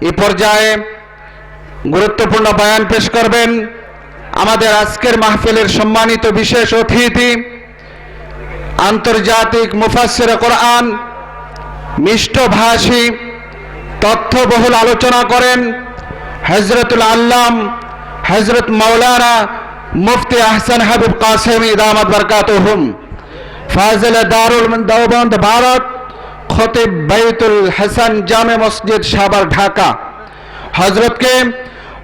এই পর্যায়ে গুরুত্বপূর্ণ বয়ান পেশ করবেন আমাদের আজকের মাহফিলের সম্মানিত বিশেষ অতিথি, আন্তর্জাতিক মুফাসসিরে কোরআন, মিষ্টভাষী, তথ্যবহুল আলোচনা করেন হযরতুল আল্লাম হযরত মাওলানা মুফতি আহসান হাবিব কাসেমি দামাত বরকাতুহুম, ফাজিল দারুল দেওবন্দ ভারত, খতিব বাইতুল হাসান জামে মসজিদ সাভার ঢাকা।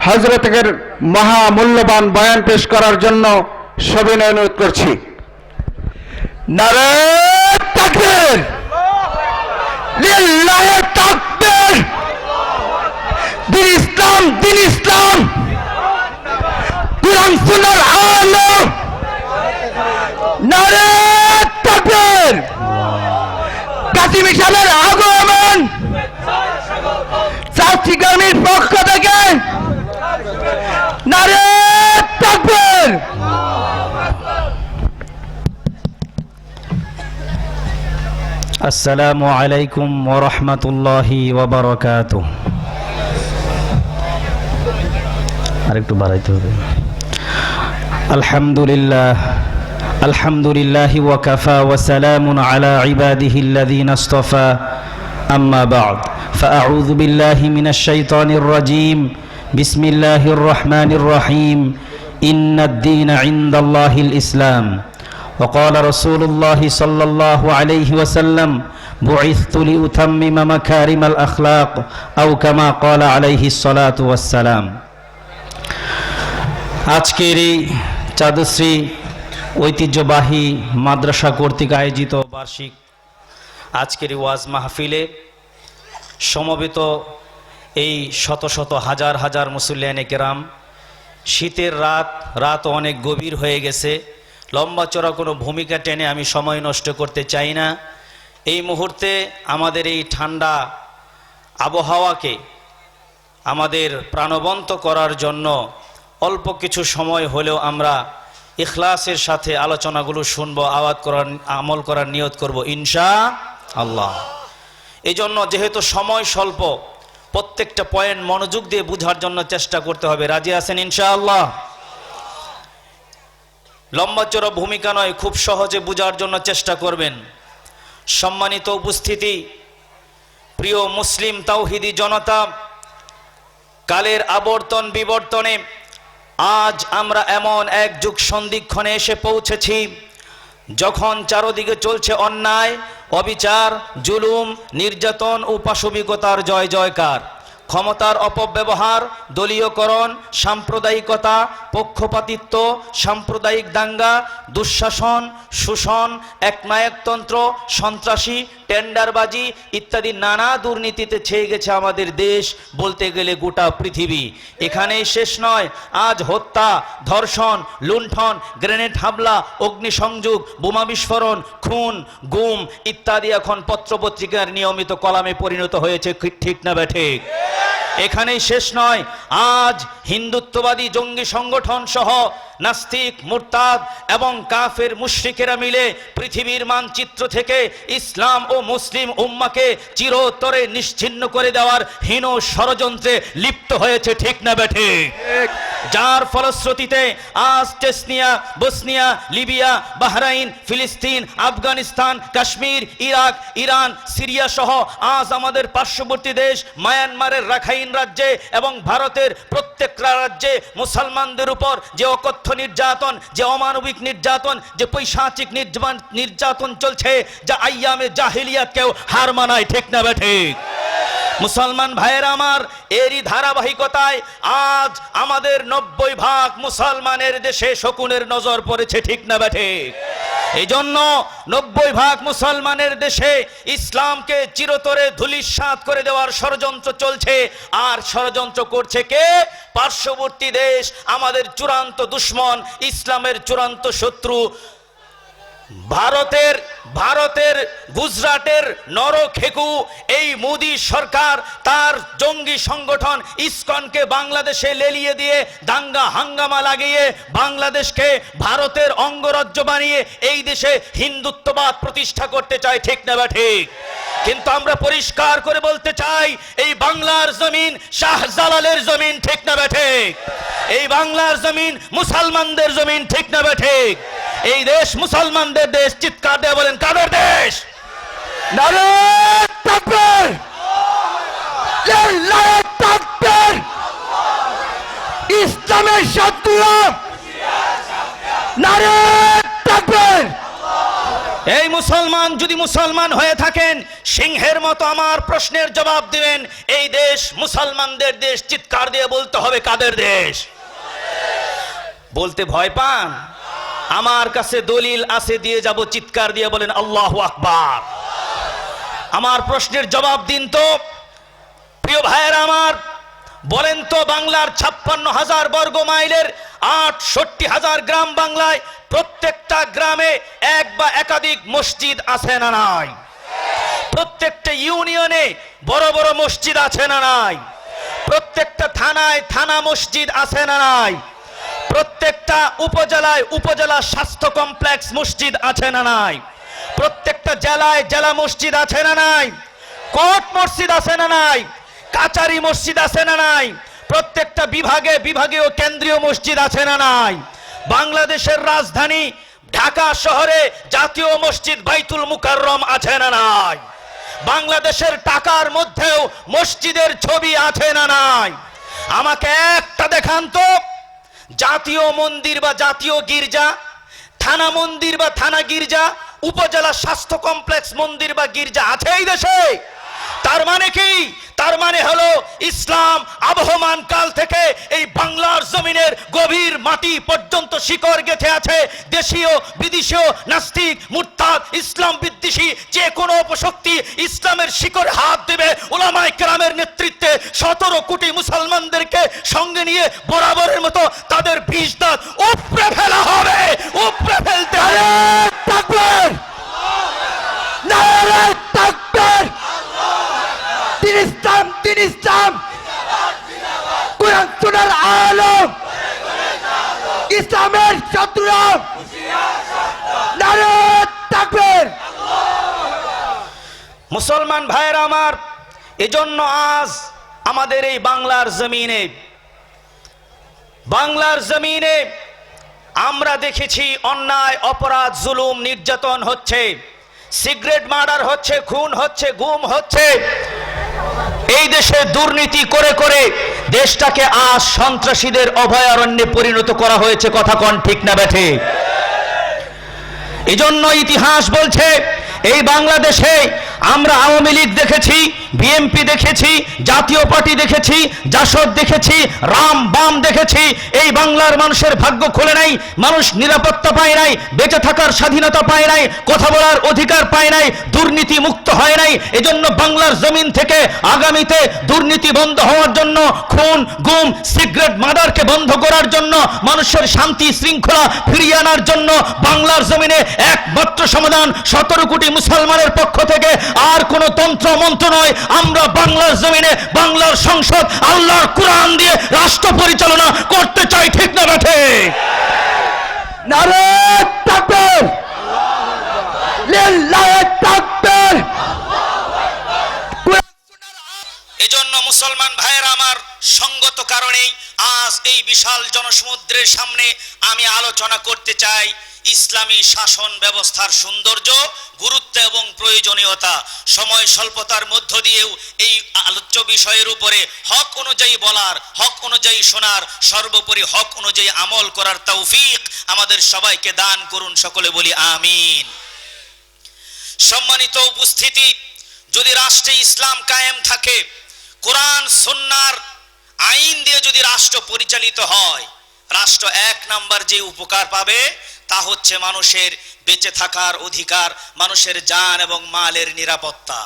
হযরতের মহামূল্যবান বয়ান পেশ করার জন্য সবিনয় অনুরোধ করছি। নারে তাকবীর, লিল্লাহি তাকবীর, দিন ইসলাম, দিন ইসলাম, কুরআন সুন্নাহর আলো, নারে তাকবীর, কাসিম সাহেবের আগমন, ছাত্রীকর্মীর পক্ষ থেকে নারে তাকবীর। আসসালামু আলাইকুম ওয়া রাহমাতুল্লাহি ওয়া বারাকাতুহু। আরেকটু বাড়াইতে হবে। আলহামদুলিল্লাহি ওয়া কাফা ওয়া সালামুন আলা ইবাদিহিল্লাযীনা ইসতাফা, আম্মা বা'দ, ফাআউযু বিল্লাহি মিনাশ শাইতানির রাজীম। বিসমিল্লাহির রাহমানির রহিম। ইন্নাদ-দীনা ইনদাল্লাহিল ইসলাম। وقال رسول الله صلى الله عليه وسلم بعثت لأتمم مكارم الأخلاق أو كما قال عليه الصلاة والسلام। আজকের এই চাঁদশ্রী ঐতিহ্যবাহী মাদ্রাসা কর্তৃক আয়োজিত বার্ষিক আজকের ওয়াজ মাহফিলে সমবেত এই শত শত হাজার হাজার মুসল্লিয়ানে কেরাম, শীতের রাত অনেক গভীর হয়ে গেছে। লম্বা চড়া কোনো ভূমিকা টেনে আমি সময় নষ্ট করতে চাই না। এই মুহূর্তে আমাদের এই ঠান্ডা আবহাওয়াকে আমাদের প্রাণবন্ত করার জন্য অল্প কিছু সময় হলেও আমরা ইখলাসের সাথে আলোচনাগুলো শুনব, আমল করার নিয়ত করব ইনশাআল্লাহ। এই জন্য যেহেতু সময় স্বল্প, প্রত্যেকটা পয়েন্ট মনোযোগ দিয়ে বোঝার জন্য চেষ্টা করতে হবে। রাজি আছেন ইনশাআল্লাহ? লম্বা চড়া ভূমিকা নয়, খুব সহজে বোঝার জন্য চেষ্টা করবেন। সম্মানিত উপস্থিতি, প্রিয় মুসলিম তাওহিদি জনতা, কালের আবর্তন বিবর্তনে আজ আমরা এমন এক যুগ সন্ধিক্ষণে এসে পৌঁছেছি যখন চারদিকে চলছে অন্যায়, অবিচার, জুলুম, নির্যাতন ও পাশবিকতার জয় জয়কার। ক্ষমতার অপব্যবহার, দলীয়করণ, সাম্প্রদায়িকতা, পক্ষপাতিত্ব, সাম্প্রদায়িক দাঙ্গা, দুঃশাসন, শোষণ, একনায়কতন্ত্র, সন্ত্রাসী, টেন্ডারবাজি ইত্যাদি নানা দুর্নীতিতে ছেয়ে গেছে আমাদের দেশ, বলতে গেলে গোটা পৃথিবী। এখানেই শেষ নয়, আজ হত্যা, ধর্ষণ, লুণ্ঠন, গ্রেনেড হামলা, অগ্নিসংযোগ, বোমা বিস্ফোরণ, খুন, গুম ইত্যাদি এখন পত্রপত্রিকার নিয়মিত কলামে পরিণত হয়েছে। ঠিক না ঠিক? এখানেই শেষ নয়, আজ হিন্দুত্ববাদী জঙ্গি সংগঠন সহ নাস্তিক, মুরতাদ এবং কাফের মুশরিকেরা মিলে পৃথিবীর মানচিত্র থেকে ইসলাম ও মুসলিম উম্মাকে চিরতরে নিশ্চিহ্ন করে দেওয়ার হীন ষড়যন্ত্রে লিপ্ত হয়েছে। ঠিক না বেঠে? যার ফলশ্রুতিতে আজ চেচনিয়া, বসনিয়া, লিবিয়া, বাহরাইন, ফিলিস্তিন, Afghanistan, Kashmir, Iraq, Iran, Syria সহ আজ আমাদের পার্শ্ববর্তী দেশ মায়ানমারের রাখাইন রাজ্যে এবং ভারতের প্রত্যেকটা রাজ্যে মুসলমানদের উপর যে অকথ্য নির্যাতন, যে অমানবিক নির্যাতন, যে পৈশাচিক নির্যাতন চলছে, যা আইয়ামে জাহিলিয়াতকেও হার মানায়। ঠিক না ঠিক? মুসলমান ভাইয়েরা আমার, এরই ধারাবাহিকতায় আজ আমাদের 90% মুসলমানের দেশে শকুনের নজর পড়েছে। ঠিক না ঠিক? এই জন্য 90% মুসলমানের দেশে ইসলামকে চিরতরে ধূলিসাৎ করে দেওয়ার ষড়যন্ত্র চলছে। আর ষড়যন্ত্র করছে কে? পার্শ্ববর্তী দেশ, আমাদের চূড়ান্ত দুশ্মন, ইসলামের চূড়ান্ত শত্রু ভারতের গুজরাটের নরখেকু এই মোদি সরকার তার জঙ্গি সংগঠন ইসকনকে বাংলাদেশে লেলিয়ে দিয়ে দাঙ্গা হাঙ্গামা লাগিয়ে বাংলাদেশকে ভারতের অঙ্গরাজ্য বানিয়ে এই দেশে হিন্দুত্ববাদ প্রতিষ্ঠা করতে চায়। ঠিক না ঠিক? কিন্তু আমরা পরিষ্কার করে বলতে চাই, এই বাংলার জমিন শাহজালালের জমিন, ঠিক না বেঠিক? এই বাংলার জমিন মুসলমানদের জমিন, ঠিক না বেঠিক? এই দেশ মুসলমানদের দেশ। চিৎকার দিয়ে বলেন, কাদের দেশ? নারে তাকবীর! লিল্লাহি তাকবীর! ইসলামের শত্রুরা নারে তাকবীর! এই মুসলমান যদি মুসলমান হয়ে থাকেন, সিংহের মতো আমার প্রশ্নের জবাব দিবেন, এই দেশ মুসলমানদের দেশ। চিৎকার দিয়ে বলতে হবে, কাদের দেশ? বলতে ভয় পান? আমার কাছে দলিল আছে, দিয়ে যাব। চিৎকার দিয়ে বলেন আল্লাহু আকবার। আমার প্রশ্নের জবাব দিন তো প্রিয় ভাইয়েরা আমার। বলেন তো, বাংলার 56,000 বর্গ মাইলের 68,000 গ্রাম বাংলায় প্রত্যেকটা গ্রামে এক বা একাধিক মসজিদ আছে না নাই? প্রত্যেকটা ইউনিয়নে বড় বড় মসজিদ আছে না নাই? প্রত্যেকটা থানায় থানা মসজিদ আছে না নাই? প্রত্যেকটা উপজেলায় উপজেলা স্বাস্থ্য কমপ্লেক্স মসজিদ আছে না নাই? প্রত্যেকটা জেলায় জেলা মসজিদ আছে না নাই? কোর্ট মসজিদ আছে না নাই? কাচারি মসজিদ আছে না নাই? প্রত্যেকটা বিভাগে বিভাগীয় কেন্দ্রীয় মসজিদ আছে না নাই? বাংলাদেশের রাজধানী ঢাকা শহরে জাতীয় মসজিদ বাইতুল মুকাররম আছে না নাই? বাংলাদেশের টাকার মধ্যেও মসজিদের ছবি আছে না নাই? আমাকে একটা দেখান তো, জাতীয় মন্দির বা জাতীয় গির্জা, থানা মন্দির বা থানা গির্জা, উপজেলা স্বাস্থ্য কমপ্লেক্স মন্দির বা গির্জা আছে এই দেশে? তার মানে কি? তার মানে হলো ইসলাম আবহমান কাল থেকে এই বাংলার জমিনের গভীর মাটি পর্যন্ত শিকড় গেঁথে আছে। দেশীয় বিদেশীয় নাস্তিক মুরতাদ ইসলাম বিদ্বেষী যে কোনো অপশক্তি ইসলামের শিকড়ে হাত দেবে, উলামায়ে কেরামের নেতৃত্বে 17 কোটি মুসলমানদেরকে সঙ্গে নিয়ে বরাবরের মতো তাদের বিষ দাঁত উপড়ে ফেলা হবে, উপড়ে ফেলতে হবে। নারে তাকবীর! নারে তাকবীর! দিন ইসলাম, দিন ইসলাম! কোরআন সুন্নাহর আলম! ইসলামের শত্রুরা নারে তাকবীর! মুসলমান ভাইয়েরা আমার, এজন্য আজ আমাদের এই বাংলার জমিনে আমরা দেখেছি অন্যায় অপরাধ জুলুম নির্যাতন হচ্ছে, সিগারেট মার্ডার হচ্ছে, খুন হচ্ছে, গুম হচ্ছে। এই দেশে দুর্নীতি করে করে দেশটাকে আজ সন্ত্রাসীদের অভয়ারণ্যে পরিণত করা হয়েছে। কথা কোন ঠিক না বেঠে? এজন্য ইতিহাস বলছে, এই বাংলাদেশে আমরা আওয়ামী লীগ দেখেছি, বিএনপি দেখেছি, জাতীয় পার্টি দেখেছি, জাসদ দেখেছি, রাম বাম দেখেছি। এই বাংলার মানুষের ভাগ্য খুলে নাই, মানুষ নিরাপত্তা পায় নাই, বেঁচে থাকার স্বাধীনতা পায় নাই, কথা বলার অধিকার পায় নাই, দুর্নীতি মুক্ত হয় নাই। এজন্য বাংলার জমিন থেকে আগামীতে দুর্নীতি বন্ধ হওয়ার জন্য, খুন গুম সিগারেট মার্ডারকে বন্ধ করার জন্য, মানুষের শান্তি শৃঙ্খলা ফিরিয়ে আনার জন্য বাংলার জমিনে একমাত্র সমাধান 17 কোটি মুসলমানের পক্ষ থেকে, আর কোন তন্ত্র মন্ত্র নয়। আমরা বাংলার জমিনে বাংলার সংসদ আল্লাহর কোরআন দিয়ে রাষ্ট্র পরিচালনা করতে চাই, ঠিক না বেঠে? নারে তাকবীর! লিল্লাহি তাকবীর! এজন্য মুসলমান ভাইয়েরা আমার, সঙ্গত কারণেই আজ এই বিশাল জনসমুদ্রের সামনে আমি আলোচনা করতে চাই ইসলামী শাসন ব্যবস্থার সৌন্দর্য, গুরুত্ব এবং প্রয়োজনীয়তা। সময় স্বল্পতার মধ্য দিয়েও এই আলোচ্য বিষয়ের উপরে হক অনুযায়ী বলার, হক অনুযায়ী শোনার, সর্বোপরি হক অনুযায়ী আমল করার তৌফিক আমাদের সবাইকে দান করুন। সকলে বলি আমিন। সম্মানিত উপস্থিতি, যদি রাষ্ট্রে ইসলাম কায়েম থাকে, কোরআন সুন্নাহর আইন দিয়ে যদি রাষ্ট্র পরিচালিত হয়, রাষ্ট্র এক নাম্বার যে উপকার পাবে তা হচ্ছে মানুষের বেঁচে থাকার অধিকার, মানুষের জান এবং মালের নিরাপত্তা।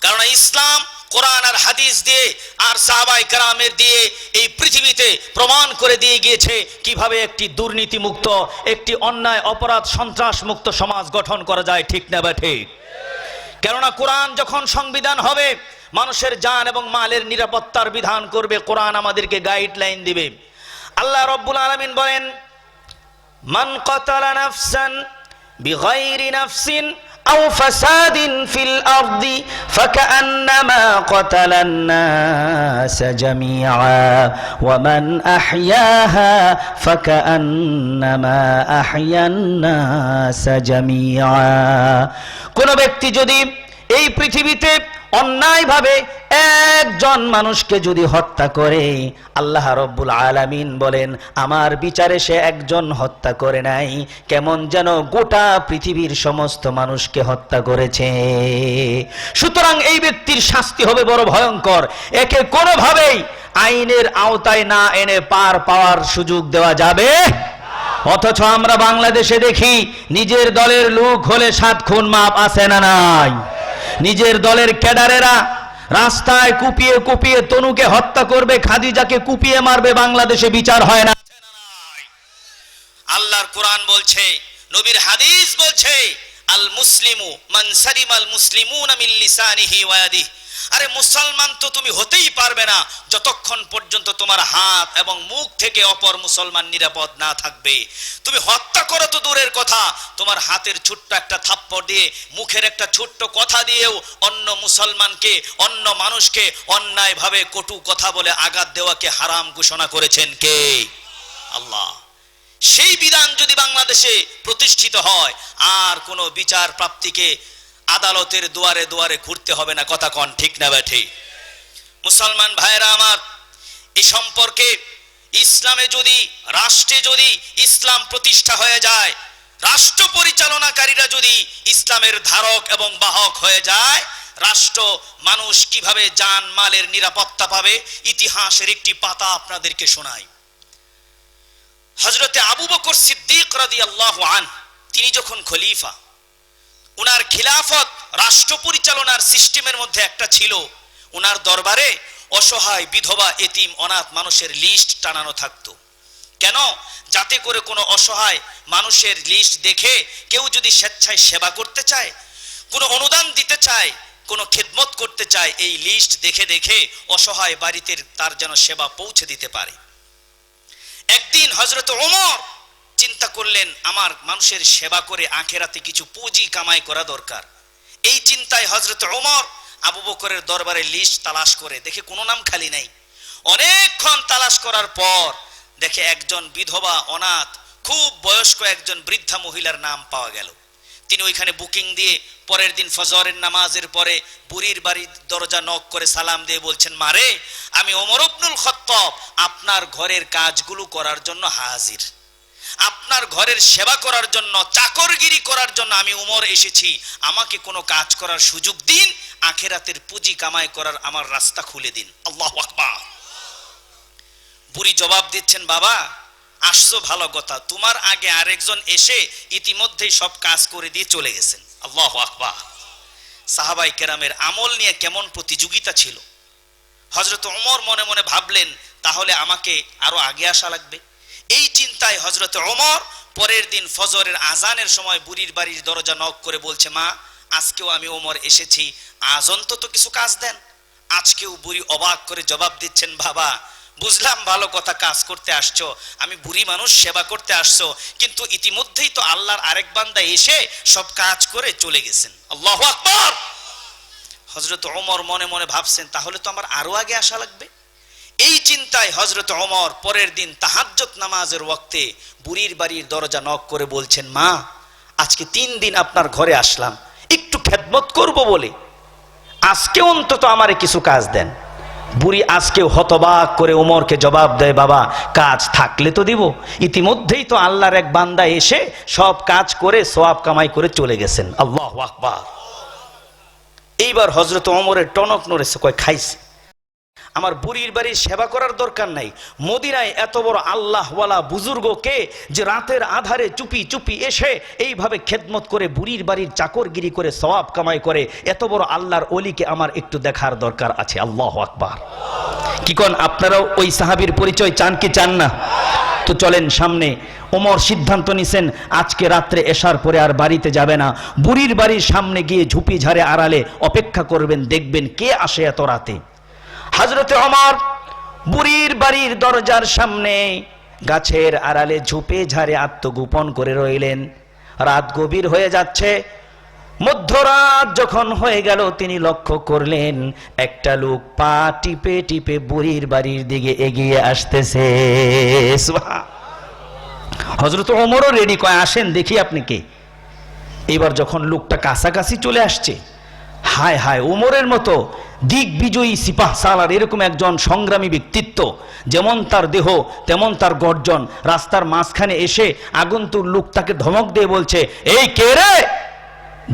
কারণ ইসলাম কোরআন আর হাদিস দিয়ে আর সাহাবায়ে কেরামের দিয়ে এই পৃথিবীতে প্রমাণ করে দিয়ে গিয়েছে কিভাবে একটি দুর্নীতি মুক্ত, একটি অন্যায় অপরাধ সন্ত্রাস মুক্ত সমাজ গঠন করা যায়, ঠিক না বেঠে? কেননা কোরআন যখন সংবিধান হবে, মানুষের জান এবং মালের নিরাপত্তার বিধান করবে, কোরআন আমাদেরকে গাইডলাইন দিবে। আল্লাহ রাব্বুল আলামিন বলেন, মান কাতালা নাফসান বিগাইরি নাফসিন أو فساد في الأرض فكأنما قتل الناس جميعا ومن أحياها فكأنما أحيا الناس جميعا কোন ব্যক্তি যদি এই পৃথিবীতে অন্যায়ভাবে একজন মানুষকে যদি হত্যা করে, আল্লাহ রব্বুল আলামিন বলেন আমার বিচারে সে একজন হত্যা করে নাই, কেমন যেন গোটা পৃথিবীর সমস্ত মানুষকে হত্যা করেছে। সুতরাং এই ব্যক্তির শাস্তি হবে বড় ভয়ঙ্কর। একে কোনোভাবেই আইনের আওতায় না এনে পার পাওয়ার সুযোগ দেওয়া যাবে। অথচ আমরা বাংলাদেশে দেখি নিজের দলের লোক হলে 7 খুন মাপ আছে না নাই? নিজের দলের ক্যাডারেরা রাস্তায় কুপিয়ে কুপিয়ে তনুকে হত্যা করবে, খাদিজাকে কুপিয়ে মারবে, বাংলাদেশে বিচার হয় না। আল্লাহর কোরআন বলছে, নবীর হাদিস বলছে, আল মুসলিমু মান সালিমাল মুসলিমুনা মিন লিসানিহি ওয়া ইয়াদিহি। আরে মুসলমান তো তুমি হতেই পারবে না যতক্ষণ পর্যন্ত তোমার হাত এবং মুখ থেকে অপর মুসলমান নিরাপদ না থাকবে। তুমি হত্যা করো তো দূরের কথা, তোমার হাতের ছোট্ট একটা থাপ্পড় দিয়ে, মুখের একটা ছোট্ট কথা দিয়েও অন্য মুসলমানকে, অন্য মানুষকে অন্যায়ভাবে কটু কথা বলে আঘাত দেওয়াকে হারাম ঘোষণা করেছেন কে? আল্লাহ। সেই বিধান যদি বাংলাদেশে প্রতিষ্ঠিত হয়, আর কোনো বিচার প্রাপ্তিকে আদালতের দুয়ারে দুয়ারে ঘুরতে হবে না। কথা কন ঠিক না ব্যাঠি? মুসলমান ভাইরা আমার, এই সম্পর্কে ইসলামে যদি, রাষ্ট্রে যদি ইসলাম প্রতিষ্ঠা হয়ে যায়, রাষ্ট্র পরিচালনাকারীরা যদি ইসলামের ধারক এবং বাহক হয়ে যায়, রাষ্ট্র মানুষ কিভাবে জান মালের নিরাপত্তা পাবে, ইতিহাসের একটি পাতা আপনাদেরকে শোনাই। হযরতে আবু বকর সিদ্দিক রাদিয়াল্লাহু আনহু, তিনি যখন খলিফা, উনার খিলাফত রাষ্ট্র পরিচালনার সিস্টেমের মধ্যে একটা ছিল, উনার দরবারে অসহায় বিধবা এতিম অনাথ মানুষের লিস্ট টানানো থাকতো। কেন? যাতে করে কোনো অসহায় মানুষের লিস্ট দেখে কেউ যদি স্বেচ্ছায় সেবা করতে চায়, কোনো অনুদান দিতে চায়, কোনো খেদমত করতে চায়, এই লিস্ট দেখে দেখে অসহায় বাড়িতে তার যেন সেবা পৌঁছে দিতে পারে। একদিন হযরত ওমর চিন্তা করলেন, আমার মানুষের সেবা করে আখেরাতে কিছু পুঁজি কামাই করা দরকার। এই চিন্তায় হযরত ওমর আবু বকরের দরবারে লিস্ট তালাশ করে দেখে কোনো নাম খালি নাই। অনেকক্ষণ তালাশ করার পর দেখে একজন বিধবা অনাথ খুব বয়স্ক একজন বৃদ্ধা মহিলার নাম পাওয়া গেল। তিনি ওইখানে বুকিং দিয়ে পরের দিন ফজরের নামাজের পরে বুড়ির বাড়ির দরজা নক করে সালাম দিয়ে বলছেন, মারে, আমি ওমর ইবনুল খাত্তাব আপনার ঘরের কাজগুলো করার জন্য হাজির, আপনার ঘরের সেবা করার জন্য, চাকরগিরি করার জন্য আমি উমর এসেছি, আমাকে কোনো কাজ করার সুযোগ দিন, আখেরাতের পুঁজি কামাই করার আমার রাস্তা খুলে দিন। আল্লাহু আকবার। বুড়ি জবাব দিচ্ছেন, বাবা আসছো ভালো কথা, তোমার আগে আরেকজন এসে ইতিমধ্যেই সব কাজ করে দিয়ে চলে গেছেন। আল্লাহু আকবার। সাহাবায়ে কেরামের আমল নিয়ে কেমন প্রতিযোগিতা ছিল। হযরত ওমর মনে মনে ভাবলেন, তাহলে আমাকে আরো আগে আসা লাগবে। এই চিন্তায় হযরত ওমর পরের দিন ফজরের আজানের সময় বুড়ির বাড়ির দরজা নক করে বলছে, মা, আজকেও আমি ওমর এসেছি, আজ অন্তত কিছু কাজ দেন। আজকেও বুড়ি অবাক করে জবাব দিচ্ছেন, বাবা বুঝলাম ভালো কথা, কাজ করতে আসছো, আমি বুড়ি মানুষ, সেবা করতে আসছো, কিন্তু ইতিমধ্যেই তো আল্লাহর আরেক বান্দা এসে সব কাজ করে চলে গেছেন। আল্লাহু আকবার। হযরত ওমর মনে মনে ভাবছেন, তাহলে তো আমার আরো আগে আসা লাগবে। এই চিন্তায় হযরত ওমর পরের দিন তাহাজ্জুদ নামাজের ওয়াক্তে বুড়ির বাড়ির দরজা নক করে বলছেন, মা, আজকে 3 দিন আপনার ঘরে আসলাম একটু খেদমত করব বলে, আজকে অন্তত আমারে কিছু কাজ দেন। বুড়ি আজকেও হতবাক করে ওমরকে জবাব দেয়, বাবা কাজ থাকলে তো দিব, ইতিমধ্যেই তো আল্লাহর এক বান্দা এসে সব কাজ করে সওয়াব কামাই করে চলে গেছেন। আল্লাহু আকবার। এইবার হযরত ওমরের টনক নড়েছে, কয় খাইছে, আমার বুড়ির বাড়ির সেবা করার দরকার নাই। মদিনায় এত বড় আল্লাহওয়ালা বুজুর্গকে যে রাতের আধারে চুপি চুপি এসে এইভাবে খেদমত করে বুড়ির বাড়ির চাকরগিরি করে সওয়াব কামাই করে, এত বড় আল্লাহর ওলিকে আমার একটু দেখার দরকার আছে। আল্লাহু আকবার। কি কোন আপনারাও ওই সাহাবীর পরিচয় চান কি চান না? তো চলেন সামনে। ওমর সিদ্ধান্ত নিছেন আজকে রাত্রে এশার পরে আর বাড়িতে যাবে না, বুড়ির বাড়ির সামনে গিয়ে ঝুপি ঝাড়ে আড়ালে অপেক্ষা করবেন, দেখবেন কে আসে এত রাতে। হযরতে ওমর বুড়ির বাড়ির দরজার সামনে গাছের আড়ালে ঝুপে ঝাড়ে আত্মগোপন করে রইলেন। রাত গভীর হয়ে যাচ্ছে, মধ্যরাত যখন হয়ে গেল তিনি লক্ষ্য করলেন একটা লোক পা টিপে টিপে বুড়ির বাড়ির দিকে এগিয়ে আসতেছে। হযরত ওমরও রেডি, কয় আসেন দেখি আপনি কে। এবার যখন লোকটা কাছাকাছি চলে আসছে, হায় হায়, ওমরের মতো দিগ্বিজয়ী সিপাহ সালার এরকম একজন সংগ্রামী ব্যক্তিত্ব, যেমন তার দেহ তেমন তার গর্জন, রাস্তার মাঝখানে এসে আগন্তুক লোক তাকে ধমক দিয়ে বলছে, এই কে রে?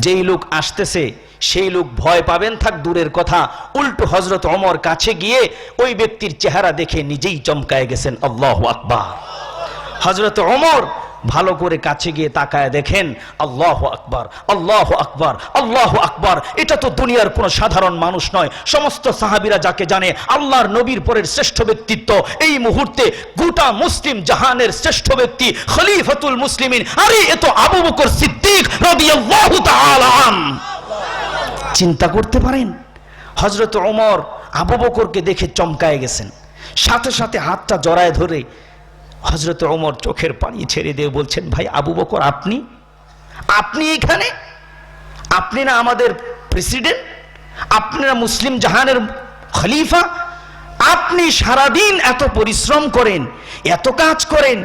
যেই লোক আসতেছে সেই লোক ভয় পাবেন থাক দূরের কথা, উল্টো হযরত ওমর কাছে গিয়ে ওই ব্যক্তির চেহারা দেখে নিজেই চমকায় গেছেন। আল্লাহু আকবার। হযরত ওমর ভালো করে কাছে গিয়ে তাকায় দেখেন, আল্লাহু আকবার, আল্লাহু আকবার, আল্লাহু আকবার। এটা তো দুনিয়ার কোনো সাধারণ মানুষ নয়, সমস্ত সাহাবীরা যাকে জানে আল্লাহর নবীর পরের শ্রেষ্ঠ ব্যক্তিত্ব, এই মুহূর্তে গোটা মুসলিম জাহানের শ্রেষ্ঠ ব্যক্তি খলিফাতুল মুসলিমিন, আরে এ তো আবু বকর সিদ্দিক রাদিয়াল্লাহু তাআলা আনহু। চিন্তা করতে পারেন, হযরত ওমর আবু বকরকে দেখে চমকায় গেছেন, সাথে সাথে হাতটা জড়ায় ধরে হযরত ওমর চোখের পানি ছেড়ে দিয়ে বলছেন, ভাই আবু বকর, আপনি আপনি এখানে? আপনি না আমাদের প্রেসিডেন্ট, আপনি না মুসলিম জাহানের খলিফা, আপনি সারাদিন এত পরিশ্রম করেন, এত কাজ করেন,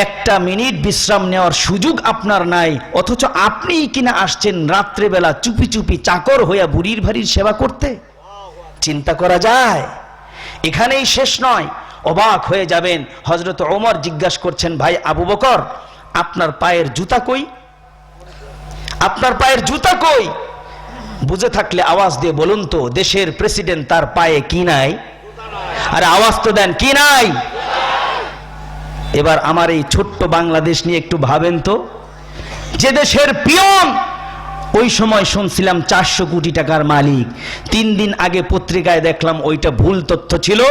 একটা মিনিট বিশ্রাম নেওয়ার সুযোগ আপনার নাই, অথচ আপনি কিনা আসছেন রাত্রেবেলা চুপি চুপি চাকর হইয়া বুড়ির ভারির সেবা করতে? চিন্তা করা যায়? এখানেই শেষ নয়, অবাক হয়ে যাবেন। হযরত ওমর জিজ্ঞাসা করছেন, ভাই আবু বকর, আপনার পায়ের জুতা কই? আপনার পায়ের জুতা কই? বুঝে থাকলে আওয়াজ দিয়ে বলুন তো, দেশের প্রেসিডেন্ট তার পায়ে কি নাই? আরে আওয়াজ তো দেন, কি নাই? এবার আমার এই ছোট্ট বাংলাদেশ নিয়ে একটু ভাবেন তো, যে দেশের পিয়ন ওই সময় শুনছিলাম 400 কোটি টাকার মালিক, 3 দিন আগে পত্রিকায় দেখলাম ওইটা ভুল তথ্য ছিল,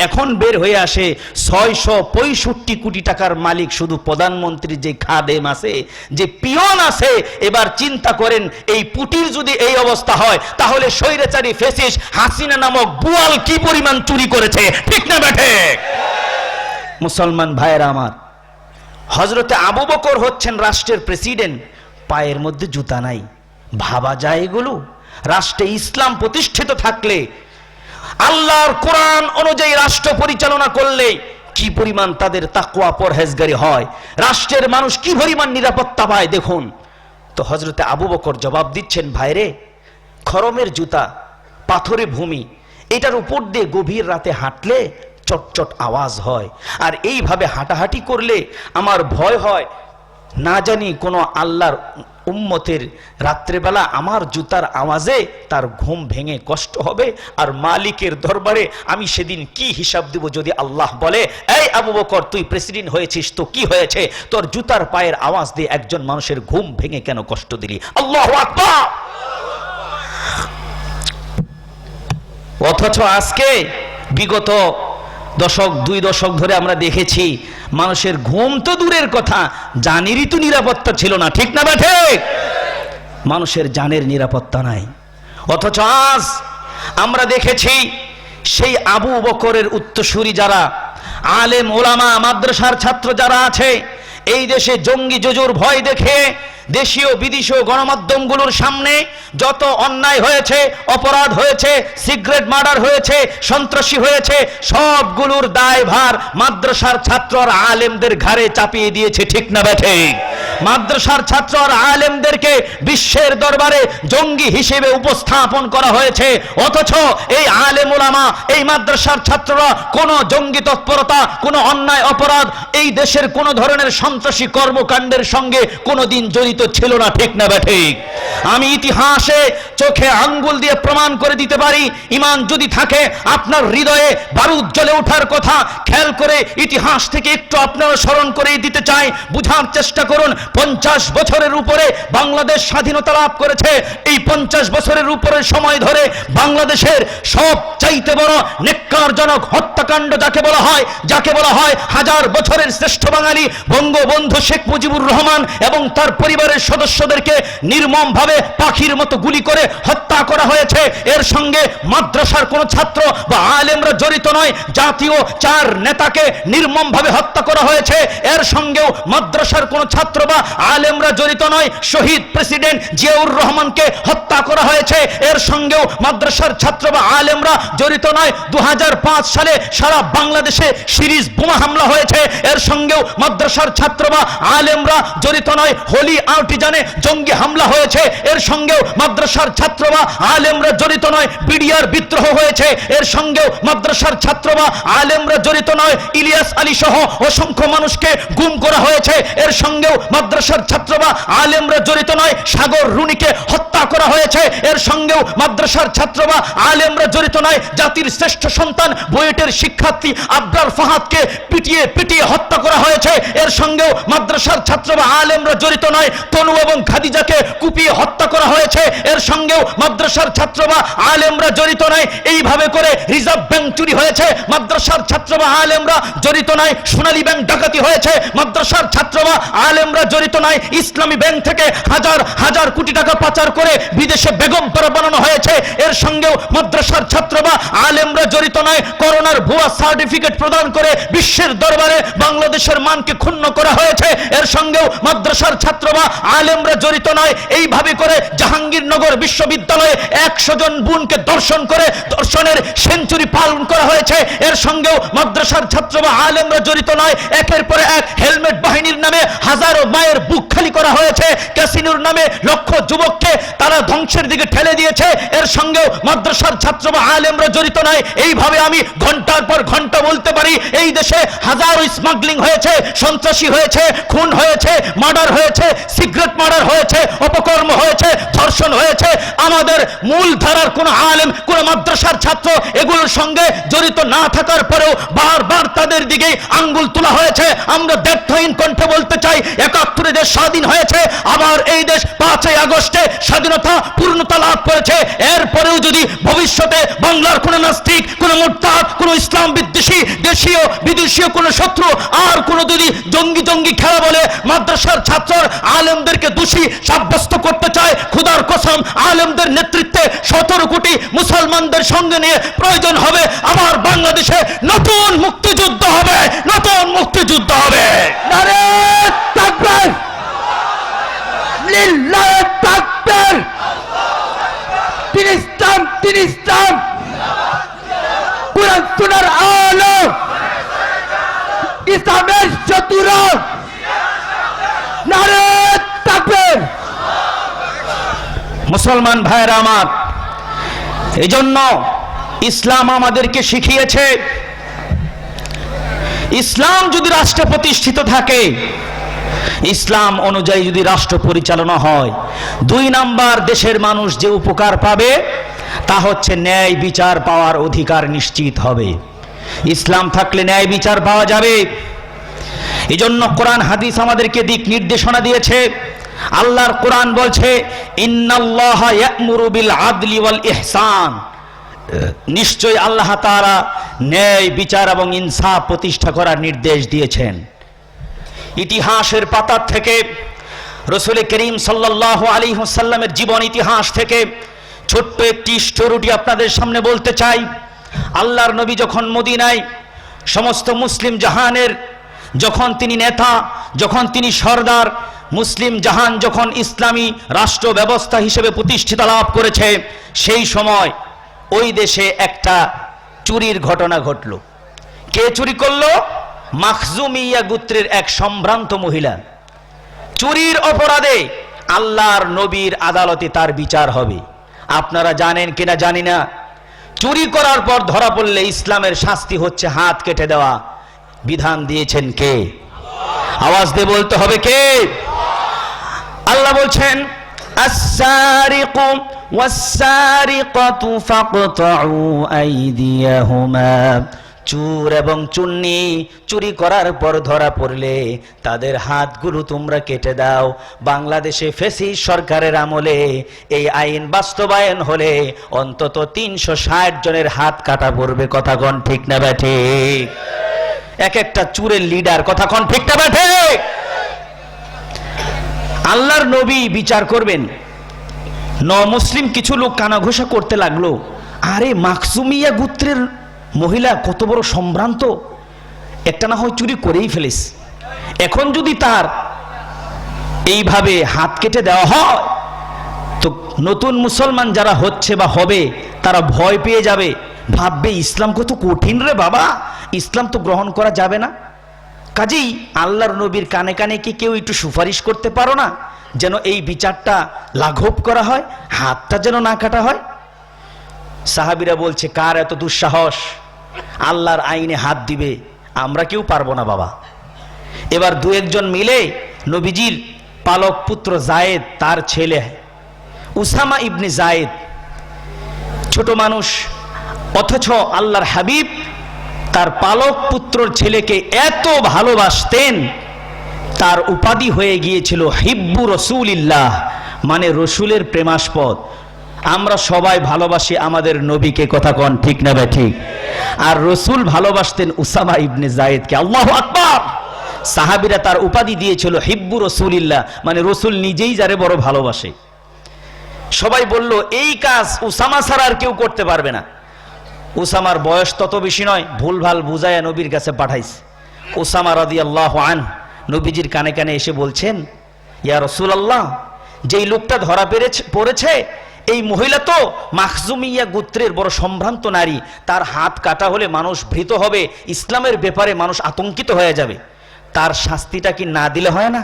এখন বের হয়ে আসে 665 কোটি টাকার মালিক শুধু প্রধানমন্ত্রীর যে খাদেম আছে, যে পিয়ন আছে। এবার চিন্তা করেন, এই পুটির যদি এই অবস্থা হয়, তাহলে স্বৈরাচারী ফ্যাসিস্ট হাসিনা নামক বুয়াল কি পরিমাণ চুরি করেছে, ঠিক না বেঠে? মুসলমান ভাইয়েরা আমার, হযরতে আবু বকর হচ্ছেন রাষ্ট্রের প্রেসিডেন্ট, পায়ের মধ্যে জুতা নাই। ভাবা যায় এগুলো? রাষ্ট্রে ইসলাম প্রতিষ্ঠিত থাকলে, আল্লাহর কোরআন অনুযায়ী রাষ্ট্র পরিচালনা করলে কি পরিমাণ তাদের তাকওয়া পরহেজগারি হয়, রাষ্ট্রের মানুষ কি পরিমাণ নিরাপত্তা পায় দেখুন। তো হযরতে আবু বকর জবাব দিচ্ছেন, ভাইরে, খরমের জুতা, পাথরে ভূমি, এটার উপর দিয়ে গভীর রাতে হাঁটলে চটচট আওয়াজ হয়, আর এইভাবে হাঁটাহাঁটি করলে আমার ভয় হয়, না জানি কোনো আল্লাহর উম্মতের রাত্রেবেলা আমার জুতার আওয়াজে তার ঘুম ভেঙে কষ্ট হবে, আর মালিকের দরবারে আমি সেদিন কি হিসাব দেব যদি আল্লাহ বলে, এই আবু বকর, তুই প্রেসিডেন্ট হয়েছিস তো কি হয়েছে, তোর জুতার পায়ের আওয়াজ দিয়ে একজন মানুষের ঘুম ভেঙে কেন কষ্ট দিলি? আল্লাহু আকবার। অথচ আজকে বিগত দশক, 2 দশক ধরে আমরা দেখেছি মানুষের ঘুম তো দূরের কথা, জানেরই তো নিরাপত্তা ছিল না, ঠিক না বা ঠিক? মানুষের জানের নিরাপত্তা নাই। অথচ আজ আমরা দেখেছি সেই আবু বকরের উত্তরসূরি যারা আলেম ওলামা মাদ্রাসার ছাত্র যারা আছে, এই দেশে জঙ্গি জুজুর ভয় দেখে দেশীয় বিদেশীয় গণমাধ্যমগুলোর সামনে যত অন্যায় হয়েছে, অপরাধ হয়েছে, সিগারেট মার্ডার হয়েছে, সন্ত্রাসী হয়েছে, সবগুলোর দায়ভার মাদ্রাসার ছাত্র আর আলেমদের ঘাড়ে চাপিয়ে দিয়েছে, ঠিক না বেঠে? মাদ্রাসার ছাত্র আর আলেমদেরকে বিশ্বের দরবারে জঙ্গি হিসেবে উপস্থাপন করা হয়েছে, অথচ এই আলেম ওলামা, এই মাদ্রাসার ছাত্ররা কোনো জঙ্গি তৎপরতা, কোনো অন্যায় অপরাধ, এই দেশের কোনো ধরনের সন্ত্রাসী কর্মকাণ্ডের সঙ্গে কোনোদিন জড়িত ছিল না, ঠিক না বেঠিক? আমি ইতিহাসে চোখে আঙ্গুল দিয়ে প্রমাণ করে দিতে পারি, ঈমান যদি থাকে আপনার হৃদয়ে বারুদ জ্বলে ওঠার কথা, খেয়াল করে ইতিহাস থেকে একটু আপনারা স্মরণ করে দিতে চাই, বুঝার চেষ্টা করুন। 50 বছরের উপরে বাংলাদেশ স্বাধীনতা লাভ করেছে, এই 50 বছরের উপরে সময় ধরে বাংলাদেশের সব চাইতে বড় নেক্কারজনক হত্যাকাণ্ড যাকে বলা হয় 1000 বছরের শ্রেষ্ঠ বাঙালি বঙ্গবন্ধু শেখ মুজিবুর রহমান এবং তার পরিবারের সদস্যদেরকে নির্মমভাবে পাখির মতো গুলি করে হত্যা করা হয়েছে। এর সঙ্গে মাদ্রাসার কোন ছাত্র বা আলেমরা জড়িত নয়, জাতীয় 4 নেতাকে নির্মমভাবে হত্যা করা হয়েছে। এর সঙ্গেও মাদ্রাসার কোন ছাত্র বা ছাত্রবা আলেমরা জড়িত নয়। শহীদ প্রেসিডেন্ট জিয়াউর রহমানকে হত্যা করা হয়েছে, এর সঙ্গেও মাদ্রাসার ছাত্র বা আলেমরা জড়িত নয়। 2005 সালে সারা বাংলাদেশে সিরিজ বোমা হামলা হয়েছে, এর সঙ্গেও মাদ্রাসার ছাত্র বা আলেমরা জড়িত নয়। হোলি আর্টিজানে জঙ্গি হামলা হয়েছে, এর সঙ্গেও মাদ্রাসার ছাত্র বা আলেমরা জড়িত নয়। বিডিআর বিদ্রোহ হয়েছে, এর সঙ্গেও মাদ্রাসার ছাত্র বা আলেমরা জড়িত নয়। ইলিয়াস আলী সহ অসংখ্য মানুষকে গুম করা হয়েছে, এর সঙ্গেও মাদ্রাসার ছাত্র বা আলেমরা জড়িত নয়। সাগর রুনিকে হত্যা করা হয়েছে, এর সঙ্গেও মাদ্রাসার ছাত্র বা আলেমরা জড়িত নয়। জাতির শ্রেষ্ঠ সন্তান বুয়েটের শিক্ষার্থী আবরার ফাহাদকে পিটিয়ে পিটিয়ে হত্যা করা হয়েছে, এর সঙ্গেও মাদ্রাসার ছাত্র বা আলেমরা জড়িত নয়। তনু এবং খাদিজাকে কুপিয়ে হত্যা করা হয়েছে, এর সঙ্গেও মাদ্রাসার ছাত্র বা আলেমরা জড়িত নয়। এইভাবে করে রিজার্ভ ব্যাংক চুরি হয়েছে, মাদ্রাসার ছাত্র বা আলেমরা জড়িত নয়। সোনালী ব্যাংক ডাকাতি হয়েছে, মাদ্রাসার ছাত্র বা আলেমরা জড়িত নয়। ইসলামী ব্যাংক থেকে হাজার হাজার কোটি টাকা পাচার করে বিদেশে বেগমপাড়া বানানো হয়েছে, এর সঙ্গেও মাদ্রাসার ছাত্র বা আলেমরা জড়িত নয়। করোনার ভুয়া সার্টিফিকেট প্রদান করে বিশ্বের দরবারে বাংলাদেশের মানকে ক্ষুণ্ণ করা হয়েছে, এর সঙ্গেও মাদ্রাসার ছাত্র বা আলেমরা জড়িত নয়। এইভাবে করে জাহাঙ্গীরনগর বিশ্ববিদ্যালয়ে 100 জন বোনকে দর্শন করে দর্শনের সেঞ্চুরি পালন করা হয়েছে, এর সঙ্গেও মাদ্রাসার ছাত্র বা আলেমরা জড়িত নয়। একের পরে এক হেলমেট বাহিনীর নামে হাজারো মায়ের বুক খালি করা হয়েছে, ক্যাসিনোর নামে লক্ষ যুবককে তারা ধ্বংসের দিকে ঠেলে দিয়েছে, এর সঙ্গেও মাদ্রাসার ছাত্র বা আলেমরা জড়িত নয়। এইভাবে আমি ঘন্টার পর ঘন্টা বলতে পারি। এই দেশে হাজারো স্মাগলিং হয়েছে, সন্ত্রাসী হয়েছে, খুন হয়েছে, মার্ডার হয়েছে, সিগারেট মার্ডার হয়েছে, অপকর্ম হয়েছে, ধর্ষণ হয়েছে। আমাদের মূল ধারার কোন আলেম, কোন মাদ্রাসার ছাত্র এগুলোর সঙ্গে জড়িত না থাকার পরেও বারবার তাদের দিকে আঙ্গুল তোলা হয়েছে। আমরা ব্যর্থহীন কণ্ঠে বলতে চাই, 71 দেশ স্বাধীন হয়েছে, আবার এই দেশ 5ই আগস্টে স্বাধীনতা পূর্ণতা লাভ করেছে। এরপরেও যদি ভবিষ্যতে বাংলার কোন নাস্তিক, কোন মুরতাদ, কোন ইসলাম বিদ্বেষী দেশীয় বিদেশীয় কোন শত্রু আর কোন যদি জঙ্গি খেলা বলে মাদ্রাসার ছাত্র আলেমদেরকে দোষী সাব্যস্ত করতে চায়, খোদার কসম আলেমদের নেতৃত্বে 17 কোটি মুসলমানদের সঙ্গে নিয়ে প্রয়োজন হবে আবার বাংলাদেশে নতুন মুক্তিযুদ্ধ হবে, নতুন মুক্তিযুদ্ধ হবে। নারে তাকবীর, লিল্লাহি তাকবীর। তিনি ইসলাম, তিনি ইসলাম, কুরআন সুন্নাহর আলো, ইসলামের শত্রুরা। নারে তাকবীর। মুসলমান ভাইরা আমার, এজন্য ইসলাম আমাদেরকে শিখিয়েছে, ইসলাম যদি রাষ্ট্রে প্রতিষ্ঠিত থাকে, ইসলাম অনুযায়ী যদি রাষ্ট্র পরিচালনা হয়, 2 নাম্বার দেশের মানুষ যে উপকার পাবে তা হচ্ছে ন্যায় বিচার পাওয়ার অধিকার নিশ্চিত হবে। ইসলাম থাকলে ন্যায় বিচার পাওয়া যাবে। এজন্য কোরআন হাদিস আমাদেরকে দিক নির্দেশনা দিয়েছে। আল্লাহর কোরআন বলছে, ইন্নাল্লাহা ইয়া'মুরু বিল আদলি ওয়াল ইহসান, নিশ্চয় আল্লাহ তাআলা ন্যায় বিচার এবং ইনসাফ প্রতিষ্ঠা করার নির্দেশ দিয়েছেন। ইতিহাসের পাতা থেকে, রাসূল করিম সাল্লাল্লাহু আলাইহি ওয়াসাল্লামের জীবন ইতিহাস থেকে ছোট্ট একটি স্টোরি আপনাদের সামনে বলতে চাই। আল্লাহর নবী যখন মদিনায় সমস্ত মুসলিম জাহানের যখন তিনি নেতা, যখন তিনি সরদার, মুসলিম জাহান যখন ইসলামী রাষ্ট্র ব্যবস্থা হিসেবে প্রতিষ্ঠিত লাভ করেছে, সেই সময় ওই দেশে একটা চুরির ঘটনা ঘটল। কে চুরি করলো? মাখজুমিয়া গোত্রের এক সম্ভ্রান্ত মহিলা। চুরির অপরাধে আল্লাহর নবীর আদালতে তার বিচার হবে। আপনারা জানেন কিনা জানি না, চুরি করার পর ধরা পড়লে ইসলামের শাস্তি হচ্ছে হাত কেটে দেওয়া। বিধান দিয়েছেন কে? আওয়াজ দিয়ে বলতে হবে কে? আল্লাহ বলছেন, আস-সারিকু ওয়াস-সারিকাতু ফাকতাউ আইদিয়াহুমা, চোর এবং চুন্নি চুরি করার পর ধরা পড়লে তাদের হাতগুলো তোমরা কেটে দাও। বাংলাদেশে ফ্যাসিস্ট সরকারের আমলে এই আইন বাস্তবায়ন হলে অন্তত 360 জনের হাত কাটা পড়বে। কথা কোন ঠিক না ব্যাঠে? এক একটা চুরের লিডার। কথা কোন ঠিক না ব্যাঠে? আল্লাহর নবী বিচার করবেন, মুসলিম কিছু লোক কানাঘোষা করতে লাগলো, আরে মাখজুমিয়া গোত্রের মহিলা কত বড় সম্ভ্রান্ত, একটা না হয় চুরি করেই ফেলিস, এখন যদি তার এইভাবে হাত কেটে দেওয়া হয়, তো নতুন মুসলমান যারা হচ্ছে বা হবে তারা ভয় পেয়ে যাবে, ভাববে ইসলাম কত কঠিন রে বাবা, ইসলাম তো গ্রহণ করা যাবে না। কাজেই আল্লাহর নবীর কানে কানে কি কেউ একটু সুপারিশ করতে পারো না, যেন এই বিচারটা লাঘব করা হয়, হাতটা যেন না কাটা হয়। সাহাবীরা বলছে, কার এত দুঃসাহস আল্লাহর আইনে হাত দিবে? আমরা কেউ পারবো না বাবা। এবার দু একজন মিলে নবীজির পালক পুত্র জায়েদ, তার ছেলে উসামা ইবনে জায়েদ, ছোট মানুষ অথচ আল্লাহর হাবিব তার পালক পুত্রর ছেলেকে এত ভালোবাসতেন, তার উপাধি হয়ে গিয়েছিল হিব্বু রসুলিল্লাহ, মানে রসুলের প্রেমাস্পদ। আমরা সবাই ভালোবাসি আমাদের নবীকে, কথা কন ঠিক না ভাই ঠিক? আর রসুল ভালোবাসতেন উসামা ইবনে জায়েদকে। আল্লাহু আকবার! সাহাবীরা তার উপাধি দিয়েছিল হিব্বু রসুলিল্লাহ, মানে রসুল নিজেই যারে বড় ভালোবাসে। সবাই বলল এই কাজ উসামা ছাড়া আর কেউ করতে পারবে না। উসামার বয়স তত বেশি নয়, ভুলভাল বুঝায়া নবীর কাছে পাঠাইছে। উসামা রাদিয়াল্লাহু আনহু নবীজির কানে কানে এসে বলছেন, ইয়া রাসূলুল্লাহ, যেই লোকটা ধরা পড়েছে এই মহিলা তো মাখজুমিয়া গোত্রের বড় সম্ভ্রান্ত নারী, তার হাত কাটা হলে মানুষ ভীত হবে, ইসলামের ব্যাপারে মানুষ আতঙ্কিত হয়ে যাবে, তার শাস্তিটা কি না দিলে হয় না?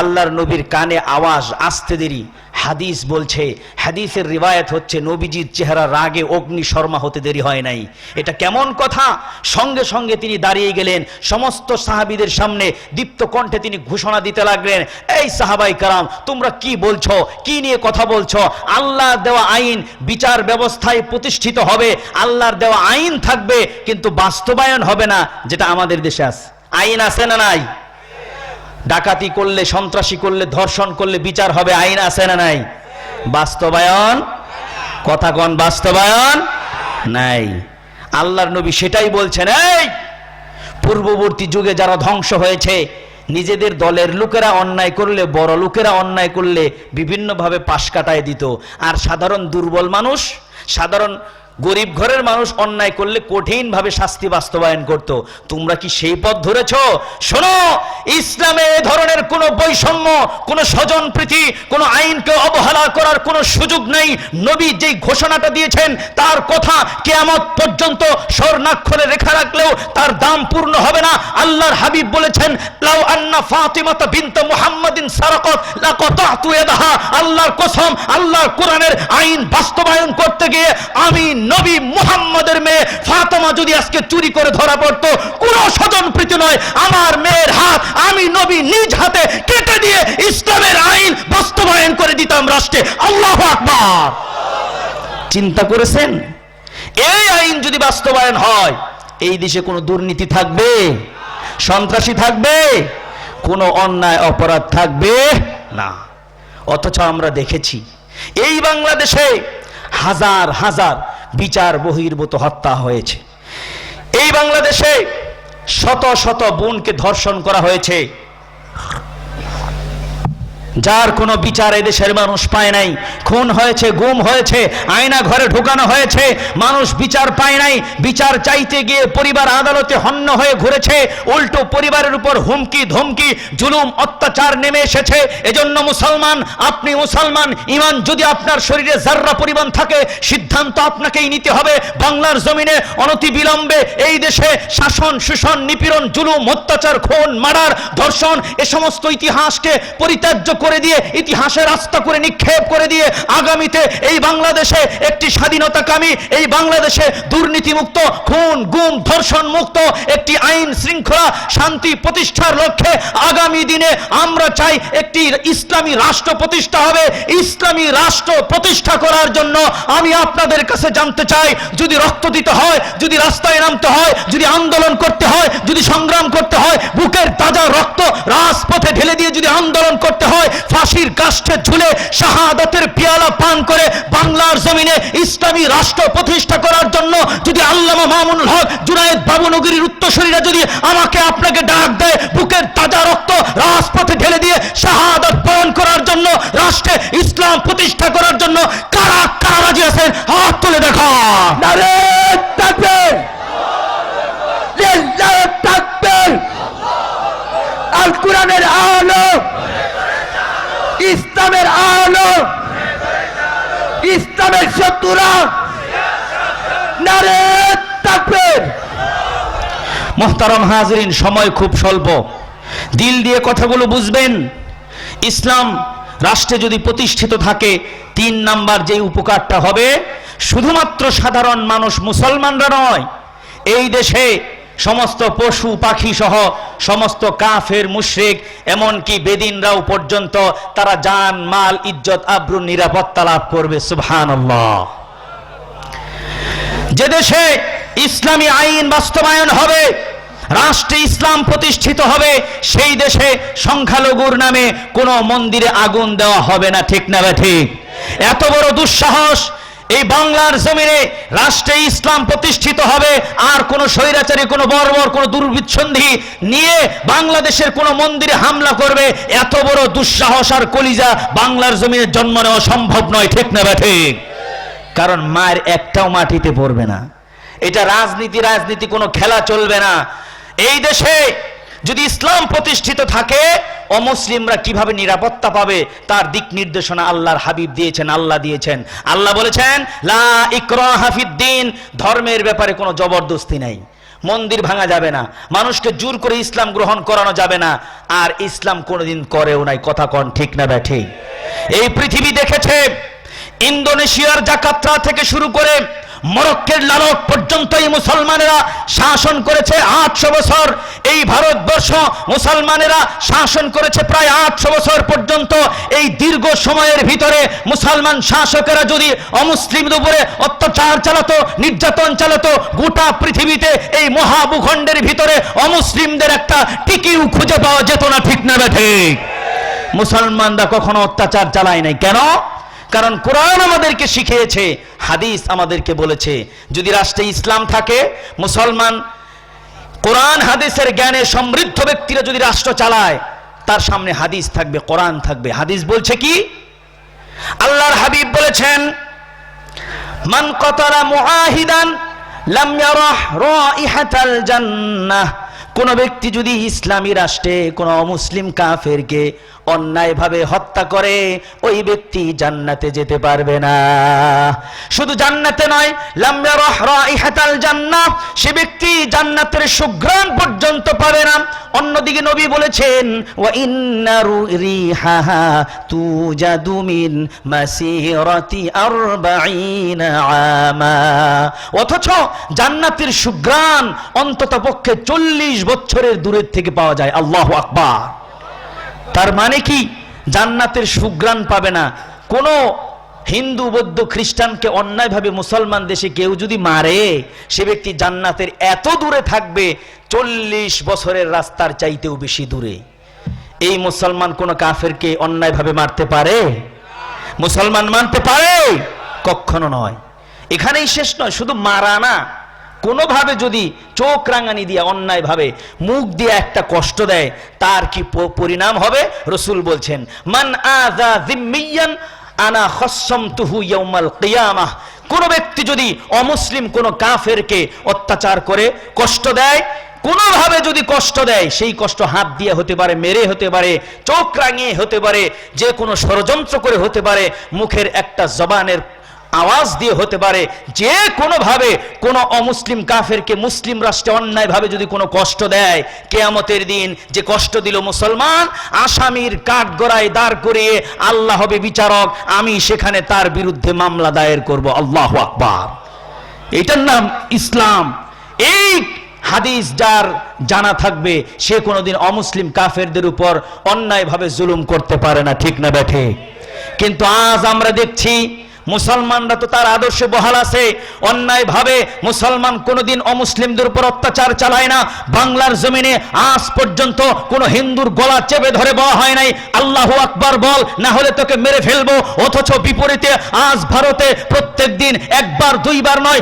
আল্লাহর নবীর কানে আওয়াজ আসতে দেরি। হাদিস বলছে, হাদিসের রিওয়ায়াত হচ্ছে, নবীজির চেহারা রাগে অগ্নি শর্মা হতে দেরি হয় নাই। এটা কেমন কথা? সঙ্গে সঙ্গে তিনি দাঁড়িয়ে গেলেন, সমস্ত সাহাবীদের সামনে দীপ্ত কণ্ঠে তিনি ঘোষণা দিতে লাগলেন, এই সাহাবাই কারাম, তোমরা কি বলছো, কি নিয়ে কথা বলছো? আল্লাহর দেওয়া আইন বিচার ব্যবস্থায় প্রতিষ্ঠিত হবে, আল্লাহর দেওয়া আইন থাকবে, কিন্তু বাস্তবায়ন হবে না, যেটা আমাদের দেশে আছে। আইন আছে না নাই? ডাকাতি করলে, সন্ত্রাসী করলে, ধর্ষণ করলে বিচার হবে, আইন আছে না নাই? বাস্তবায়ন, কথা কন, বাস্তবায়ন নাই। আল্লাহর নবী সেটাই বলছেন, এই পূর্ববর্তী যুগে যারা ধ্বংস হয়েছে, নিজেদের দলের লোকেরা অন্যায় করলে, বড় লোকেরা অন্যায় করলে বিভিন্নভাবে পাশ কাটায় দিত, আর সাধারণ দুর্বল মানুষ, সাধারণ গরিব ঘরের মানুষ অন্যায় করলে কঠিনভাবে শাস্তি বাস্তবায়ন করত। তোমরা কি সেই পথ ধরেছ? শোনো, ইসলামে এ ধরনের কোনো বৈষম্য, কোনো স্বজনপ্রীতি, কোনো আইনকে অবহেলা করার কোনো সুযোগ নেই। নবী যেই ঘোষণাটা দিয়েছেন তার কথা কিয়ামত পর্যন্ত স্বর্ণাক্ষরে রেখা রাখলেও তার দাম পূর্ণ হবে না। আল্লাহর হাবিব বলেছেন, লাউ আন্না ফাতিমাতা বিনত মুহাম্মাদিন সারাকাত লাকাতাতু ইয়াদাহা। আল্লাহর কসম, আল্লাহর কোরআনের আইন বাস্তবায়ন করতে গিয়ে আমি নবী মুহাম্মদের মেয়ে ফাতেমা যদি আজকে চুরি করে ধরা পড়তো, কোন স্বজনপ্রীতি নয়, আমার মেয়ের হাত আমি নবী নিজ হাতে কেটে দিয়ে ইসলামের আইন বাস্তবায়ন করে দিতাম রাষ্ট্রে। আল্লাহু আকবার! চিন্তা করেছেন, এই আইন যদি বাস্তবায়ন হয়, এই দেশে কোনো দুর্নীতি থাকবে? সন্ত্রাসী থাকবে? কোনো অন্যায় অপরাধ থাকবে না। অথচ আমরা দেখেছি এই বাংলাদেশে হাজার হাজার বিচার বহির্ভূত হত্যা হয়েছে। এই বাংলাদেশে শত শত বোনকে ধর্ষণ করা হয়েছে, যার কোনো বিচার এদেশের মানুষ পায় নাই। খুন হয়েছে, গুম হয়েছে, আয়না ঘরে ঢুকানো হয়েছে, মানুষ বিচার পায় নাই। বিচার চাইতে গিয়ে পরিবার আদালতে হন্য হয়ে ঘুরেছে, উল্টো পরিবারের উপর হুমকি ধমকি, জুলুম অত্যাচার নেমে এসেছে। এজন্য মুসলমান, আপনি মুসলমান, ঈমান যদি আপনার শরীরে যাররা পরিমাণ থাকে, সিদ্ধান্ত আপনাকেই নিতে হবে। বাংলার জমিনে অনতিবিলম্বে এই দেশে শাসন, শোষণ, নিপীড়ন, জুলুম, অত্যাচার, খুন, মার্ডার, ধর্ষণ, এ সমস্ত ইতিহাসকে পরিত্যাজ্য করে দিয়ে, ইতিহাসের রাস্তা করে নিক্ষেপ করে দিয়ে, আগামীতে এই বাংলাদেশে একটি স্বাধীনতাকামী, এই বাংলাদেশে দুর্নীতিমুক্ত, খুন গুম ধর্ষণ মুক্ত একটি আইন শৃঙ্খলা শান্তি প্রতিষ্ঠার লক্ষ্যে আগামী দিনে আমরা চাই একটি ইসলামী রাষ্ট্র প্রতিষ্ঠা হবে। ইসলামী রাষ্ট্র প্রতিষ্ঠা করার জন্য আমি আপনাদের কাছে জানতে চাই, যদি রক্ত দিতে হয়, যদি রাস্তায় নামতে হয়, যদি আন্দোলন করতে হয়, যদি সংগ্রাম করতে হয়, বুকের তাজা রক্ত রাজপথে ঢেলে দিয়ে যদি আন্দোলন করতে হয়, ফাঁসির কাষ্ঠে ঝুলে শাহাদাতের পিয়ালা পান করে বাংলার জমিনে ইসলামী রাষ্ট্র প্রতিষ্ঠা করার জন্য যদি আল্লামা মামুনুল হক, জুনায়েদ বাবুনগরীর উত্তরসূরিরা যদি আমাকে আপনাকে ডাক দেয়, বুকের তাজা রক্ত রাজপথে ঢেলে দিয়ে শাহাদাত পান করার জন্য, রাষ্ট্রে ইসলাম প্রতিষ্ঠা করার জন্য কারা কারা রাজি আছেন? হাত তুলে দেখা। নারে তাকবীর! লিল্লাহি তাকবীর! আল কোরআনের আলো ইসলামের শত্রুরা নারে তাকবীর। মুহতারাম হাজরিন, সময় খুব স্বল্প, দিল দিয়ে কথাগুলো বুঝবেন। ইসলাম রাষ্ট্রে যদি প্রতিষ্ঠিত থাকে, 3 নাম্বার যে উপকারটা হবে, শুধুমাত্র সাধারণ মানুষ মুসলমানরা নয়, এই দেশে সমস্ত পশু পাখি সহ সমস্ত কাফের মুশরিক এমনকি বেদিনরাও পর্যন্ত তারা জান মাল ইজ্জত আব্রু নিরাপত্তা লাভ করবে। সুবহানাল্লাহ। যে দেশে ইসলামী আইন বাস্তবায়ন হবে, রাষ্ট্রে ইসলাম প্রতিষ্ঠিত হবে, সেই দেশে সংখ্যালঘুর নামে কোনো মন্দিরে আগুন দেওয়া হবে না। ঠিক না ঠিক? এত বড় দুঃসাহস এই বাংলার জমিনে রাষ্ট্রে ইসলাম প্রতিষ্ঠিত হবে, আর কোন স্বৈরাচারী কোন বর্বর কোন দুর্বৃচ্ছন্দি নিয়ে বাংলাদেশের কোন মন্দিরে হামলা করবে, এত বড় দুঃসাহস আর কলিজা বাংলার জমিনে জন্ম নেওয়া সম্ভব নয়। ঠিক না ঠিক? কারণ মায়ের একটাও মাটিতে পড়বে না। এটা রাজনীতি কোনো খেলা চলবে না। এই দেশে যদি ইসলাম প্রতিষ্ঠিত থাকে, অমুসলিমরা কিভাবে নিরাপত্তা পাবে তার দিক নির্দেশনা আল্লাহর হাবিব দিয়েছেন, আল্লাহ দিয়েছেন। আল্লাহ বলেছেন লা ইকরাহা ফিদ্দিন, ধর্মের ব্যাপারে কোনো জবরদস্তি নাই। মন্দির ভাঙা যাবে না, মানুষকে জোর করে ইসলাম গ্রহণ করানো যাবে না, আর ইসলাম কোনোদিন করেও নাই। কথা কন ঠিক না ঠিক? এই পৃথিবী দেখেছে ইন্দোনেশিয়ার জাকার্তা থেকে শুরু করে মরক্কোর লালক পর্যন্ত এই মুসলমানেরা শাসন করেছে 800 বছর। এই ভারতবর্ষ মুসলমানেরা শাসন করেছে প্রায় 800 বছর পর্যন্ত। এই দীর্ঘ সময়ের ভিতরে মুসলমান শাসকেরা যদি অমুসলিমদের উপরে অত্যাচার চালাতো, নির্যাতন চালাতো, গোটা পৃথিবীতে এই মহাভূখণ্ডের ভিতরে অমুসলিমদের একটা টিকিও খুঁজে পাওয়া যেত না। ঠিক না ঠিক? মুসলমানরা কখনো অত্যাচার চালায় নাই। কেন? কারণ কোরআন আমাদেরকে শিখিয়েছে, হাদিস আমাদেরকে বলেছে, যদি রাষ্ট্রে ইসলাম থাকে, মুসলমান কোরআন হাদিসের জ্ঞানে সমৃদ্ধ ব্যক্তিরা যদি রাষ্ট্র চালায়, তার সামনে হাদিস থাকবে, কোরআন থাকবে। হাদিস বলছে কি? আল্লাহর হাবিব বলেছেন মান কতালা মুআহিদান লাম ইয়ারাহ রাইহাতাল জান্নাহ, কোন ব্যক্তি যদি ইসলামী রাষ্ট্রে কোন অমুসলিম কাফেরকে অন্যায়ভাবে হত্যা করে, ওই ব্যক্তি জান্নাতে যেতে পারবে না। শুধু জান্নাতে নয়, লাম ইয়ারাহ রাইহাতাল জান্নাহ, সে ব্যক্তি জান্নাতের সুঘ্রাণ পর্যন্ত পাবে না। অন্যদিকে নবী বলেছেন ওয়া ইন্না রিহাহা তুজাদু মিন মাসিরাতি 40 আমা, অথচ জান্নাতের সুঘ্রাণ অন্তত পক্ষে 40 বছরের দূরের থেকে পাওয়া যায়। আল্লাহু আকবার। তার মানে কি? জান্নাতের সুঘ্রাণ পাবে না। কোন হিন্দু বৌদ্ধ খ্রিস্টানকে অন্যায়ভাবে মুসলমান দেশে কেউ যদি মারে, সে ব্যক্তি জান্নাতের এত দূরে থাকবে, 40 বছরের রাস্তার চাইতেও বেশি দূরে। এই মুসলমান কোন কাফেরকে অন্যায়ভাবে মারতে পারে? মুসলমান মানতে পারে? কখনো নয়। এখানেই শেষ নয়, শুধু মারা না, কোনোভাবে যদি চোখ রাঙানি দিয়ে অন্যায়ভাবে মুখ দিয়ে একটা কষ্ট দেয়, তার কি পরিণাম হবে? রাসূল বলছেন মান আযা যিম্মিয়ান আনা খাসসামতুহু ইয়াউমাল কিয়ামাহ, কোন ব্যক্তি যদি অমুসলিম কোন কাফেরকে অত্যাচার করে কষ্ট দেয়, কোনোভাবে যদি কষ্ট দেয়, সেই কষ্ট হাত দিয়ে হতে পারে, মেরে হতে পারে, চোখ রাঙিয়ে হতে পারে, যে কোনো ষড়যন্ত্র করে হতে পারে, মুখের একটা জবানের আওয়াজ দিয়ে হতে পারে, যে কোনোভাবে কোনো অমুসলিম কাফেরকে মুসলিম রাষ্ট্রে অন্যায়ভাবে যদি কোনো কষ্ট দেয়, কিয়ামতের দিন যে কষ্ট দিল মুসলমান, আসামির কাঠগড়ায় দাঁড় করিয়ে আল্লাহ হবে বিচারক, আমি সেখানে তার বিরুদ্ধে মামলা দায়ের করব। আল্লাহু আকবার। এটার নাম ইসলাম। এই হাদিস যার জানা থাকবে, সে কোনোদিন অমুসলিম কাফেরদের উপর অন্যায়ভাবে জুলুম করতে পারে না। ঠিক না বেঠে? কিন্তু আজ আমরা দেখছি মুসলমানরা তো তার আদর্শে বহাল আছে, অন্যায়ভাবে মুসলমান কোনোদিন অমুসলিমদের উপর অত্যাচার চালায় না। বাংলার জমিনে আজ পর্যন্ত কোনো হিন্দুর গলা চেপে ধরে বলা হয় নাই আল্লাহু আকবার বল, না হলে তোকে মেরে ফেলবো। অথচ বিপরীতে আজ ভারতে প্রত্যেক দিন একবার দুইবার নয়,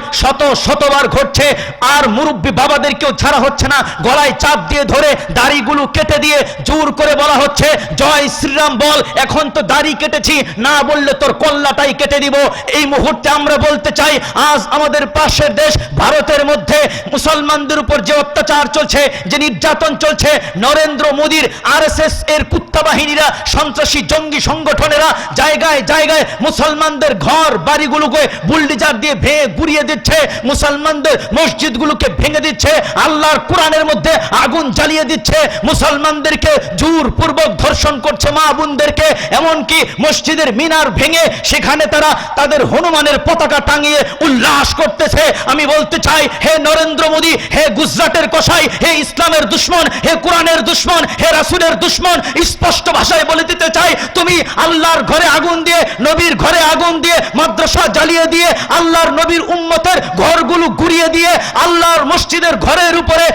শতবার ঘটছে, আর মুরব্বী বাবাদেরকেও ছাড়া হচ্ছে না, গলায় চাপ দিয়ে ধরে দাড়িগুলো কেটে দিয়ে জোর করে বলা হচ্ছে জয় শ্রীরাম বল, এখন তো দাড়ি কেটেছি, না বললে তোর কল্লাটাই কেটে দিব। দিব। এই মুহূর্তে আমরা বলতে চাই, আজ আমাদের পাশের দেশ ভারতের মধ্যে মুসলমানদের উপর যে অত্যাচার চলছে, যে নির্যাতন চলছে, নরেন্দ্র মোদীর আরএসএস এর কুত্তা বাহিনীরা, সন্ত্রাসী জঙ্গি সংগঠনেরা জায়গায় জায়গায় মুসলমানদের ঘর বাড়িগুলোকে বুলডোজার দিয়ে ভেঙে গুড়িয়ে দিচ্ছে, মুসলমানদের মসজিদগুলোকে ভেঙে দিচ্ছে, আল্লাহর কোরআনের মধ্যে আগুন জ্বালিয়ে দিচ্ছে, মুসলমানদেরকে জোরপূর্বক ধর্ষণ করছে মা বোনদেরকে, এমনকি মসজিদের মিনার ভেঙে সেখানে তারা তাদের হনুমানের পতাকা টাঙিয়ে উল্লাস করতেছে। আমি বলতে চাই, হে নরেন্দ্র মোদী, হে গুজরাটের কসাই, হে ইসলামের দুশ্মন, হে কোরআনের দুশ্মন, হে রাসূলের দুশ্মন, স্পষ্ট ভাষায় বলে দিতে চাই, তুমি আল্লাহর ঘরে আগুন দিয়ে, নবীর ঘরে আগুন দিয়ে, মাদ্রাসা জ্বালিয়ে দিয়ে, আল্লাহর নবীর উম্মতের ঘরগুলো গুড়িয়ে দিয়ে, আল্লাহর মসজিদের ঘরের উপরে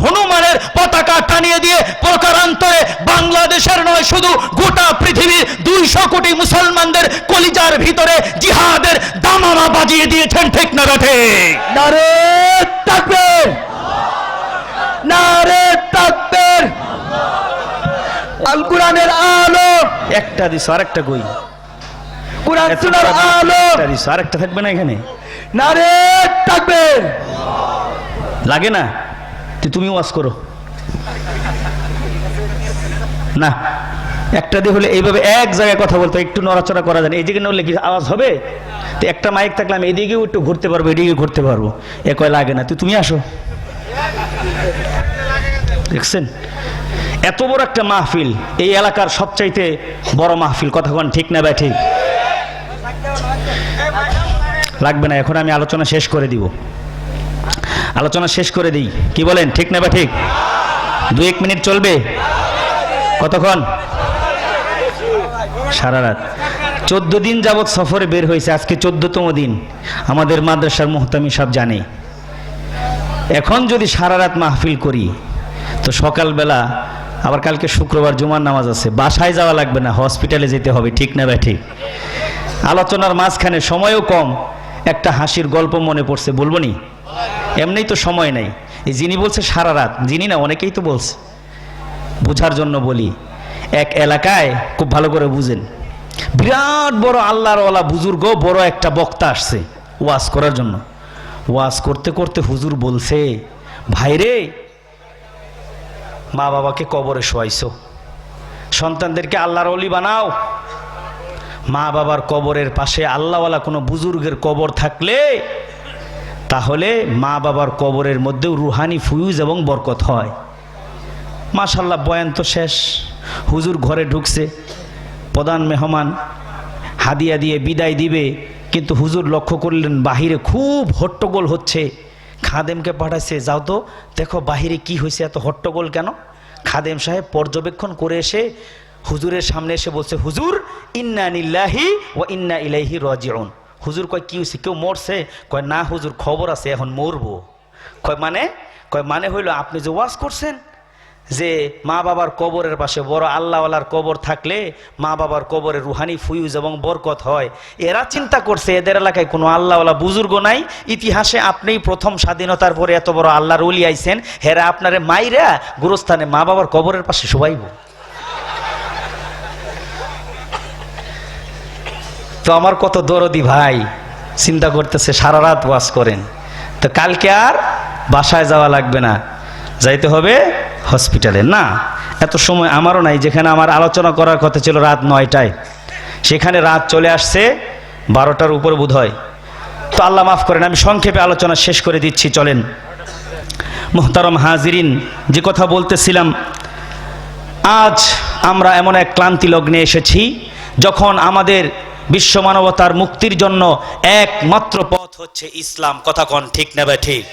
হনুমানের পতাকা টানিয়ে দিয়ে প্রকারান্তরে বাংলাদেশের নয়, শুধু গোটা পৃথিবীর 200 কোটি মুসলমানদের কলিজার ভিতরে জিহাদের দামামা বাজিয়ে দিয়েছেন। ঠিক না ঠিক? নারে তাকবীর, নারে তাকবীর। আল কোরআনের আলো, একটা দিস আরেকটা কই, কোরআন সুন্নাহর আলো, একটা দিস আরেকটা থাকবে না এখানে? নারে তাকবীর। লাগে না? তুমি ওয়াজ করো না, একটা দিয়ে হলে এইভাবে এক জায়গায় কথা বলতে একটু নড়াচড়া করা যায় না। এইদিকে নড়লে কি আওয়াজ হবে? তো একটা মাইক থাকলে আমি এদিকেও একটু ঘুরতে পারবো, এদিকে ঘুরতে পারবো, এ কয় লাগে না। তুমি আসো, দেখছেন এত বড় একটা মাহফিল, এই এলাকার সবচাইতে বড় মাহফিল, কথা কোন ঠিক না ভাই? ঠিক লাগবে না, এখন আমি আলোচনা শেষ করে দিব, আলোচনা শেষ করে দিই, কি বলেন? ঠিক না ভাই? ঠিক 2-1 মিনিট চলবে? কতক্ষণ? সারা রাত। 14 দিন যাবৎ সফরে বের হয়েছে, আজকে 14তম দিন। আমাদের মাদ্রাসার মুহতামি সাহেব জানে, এখন যদি সারা রাত মাহফিল করি তো সকালবেলা আবার কালকে শুক্রবার জুমার নামাজ আছে, বাসায় যাওয়া লাগবে না, হসপিটালে যেতে হবে। ঠিক না ভাই? ঠিক। আলোচনার মাঝখানে সময়ও কম, একটা হাসির গল্প মনে পড়ছে, বলবো নি? এমনিই তো সময় নাই। এই যিনি বলছে সারা রাত, যিনি না, অনেকেই তো বলছে, বুঝার জন্য বলি। এক এলাকায় খুব ভালো করে বুঝেন, বিরাট বড় আল্লাহর ওয়ালা বুজুর্গ বড় একটা বক্তা আসছে ওয়াজ করার জন্য। ওয়াজ করতে করতে হুজুর বলছে, ভাইরে, মা বাবাকে কবরে শোয়াইছো, সন্তানদেরকে আল্লাহর ওলি বানাও, মা বাবার কবরের পাশে আল্লাহওয়ালা কোনো বুজুর্গের কবর থাকলে তাহলে মা বাবার কবরের মধ্যেও রুহানি ফুয়ুজ এবং বরকত হয়। মাশাআল্লাহ, বয়ান তো শেষ, হুজুর ঘরে ঢুকছে, প্রধান মেহমান হাদিয়া দিয়ে বিদায় দিবে, কিন্তু হুজুর লক্ষ্য করলেন বাহিরে খুব হট্টগোল হচ্ছে। খাদেমকে পাঠাইছে, যাও তো দেখো বাহিরে কি হয়েছে, এত হট্টগোল কেন? খাদেম সাহেব পর্যবেক্ষণ করে এসে হুজুরের সামনে এসে বলছে, হুজুর, ইন্না লিল্লাহি ওয়া ইন্না ইলাইহি রাজিউন। হুজুর কয়, কি হয়েছে, কেউ মরছে? কয়, না হুজুর, খবর আছে, এখন মরবো। কয় মানে হইল আপনি যে ওয়াজ করছেন যে মা বাবার কবরের পাশে বড় আল্লাহওয়ালার কবর থাকলে মা বাবার কবরে রুহানি ফুয়ুজ এবং বরকত হয়, এরা চিন্তা করছে এদের এলাকায় কোনো আল্লাহওয়ালা বুজুর্গ নাই, ইতিহাসে আপনিই প্রথম, স্বাধীনতার পরে এত বড় আল্লাহর ওলি আইছেন, হেরা আপনারে মাইরা গুরুস্থানে মা বাবার কবরের পাশে শোয়াইব। তো আমার কত দরদি ভাই চিন্তা করতেছে, সারা রাত ওয়াজ করেন, তো কালকে আর বাসায় যাওয়া লাগবে না, যাইতে হবে হসপিটালে। না, এত সময় আমারও নাই। যেখানে আমার আলোচনা করার কথা ছিল রাত 9টায়, সেখানে রাত চলে আসছে 12টার উপর বোধ হয়। তো আল্লাহ মাফ করেন, আমি সংক্ষেপে আলোচনা শেষ করে দিচ্ছি, চলেন। মুহতারম হাজিরিন, যে কথা বলতেছিলাম, আজ আমরা এমন এক ক্লান্তি লগ্নে এসেছি যখন আমাদের বিশ্ব মানবতার মুক্তির জন্য একমাত্র পথ হচ্ছে ইসলাম। কথা কন ঠিক না ভাই? ঠিক।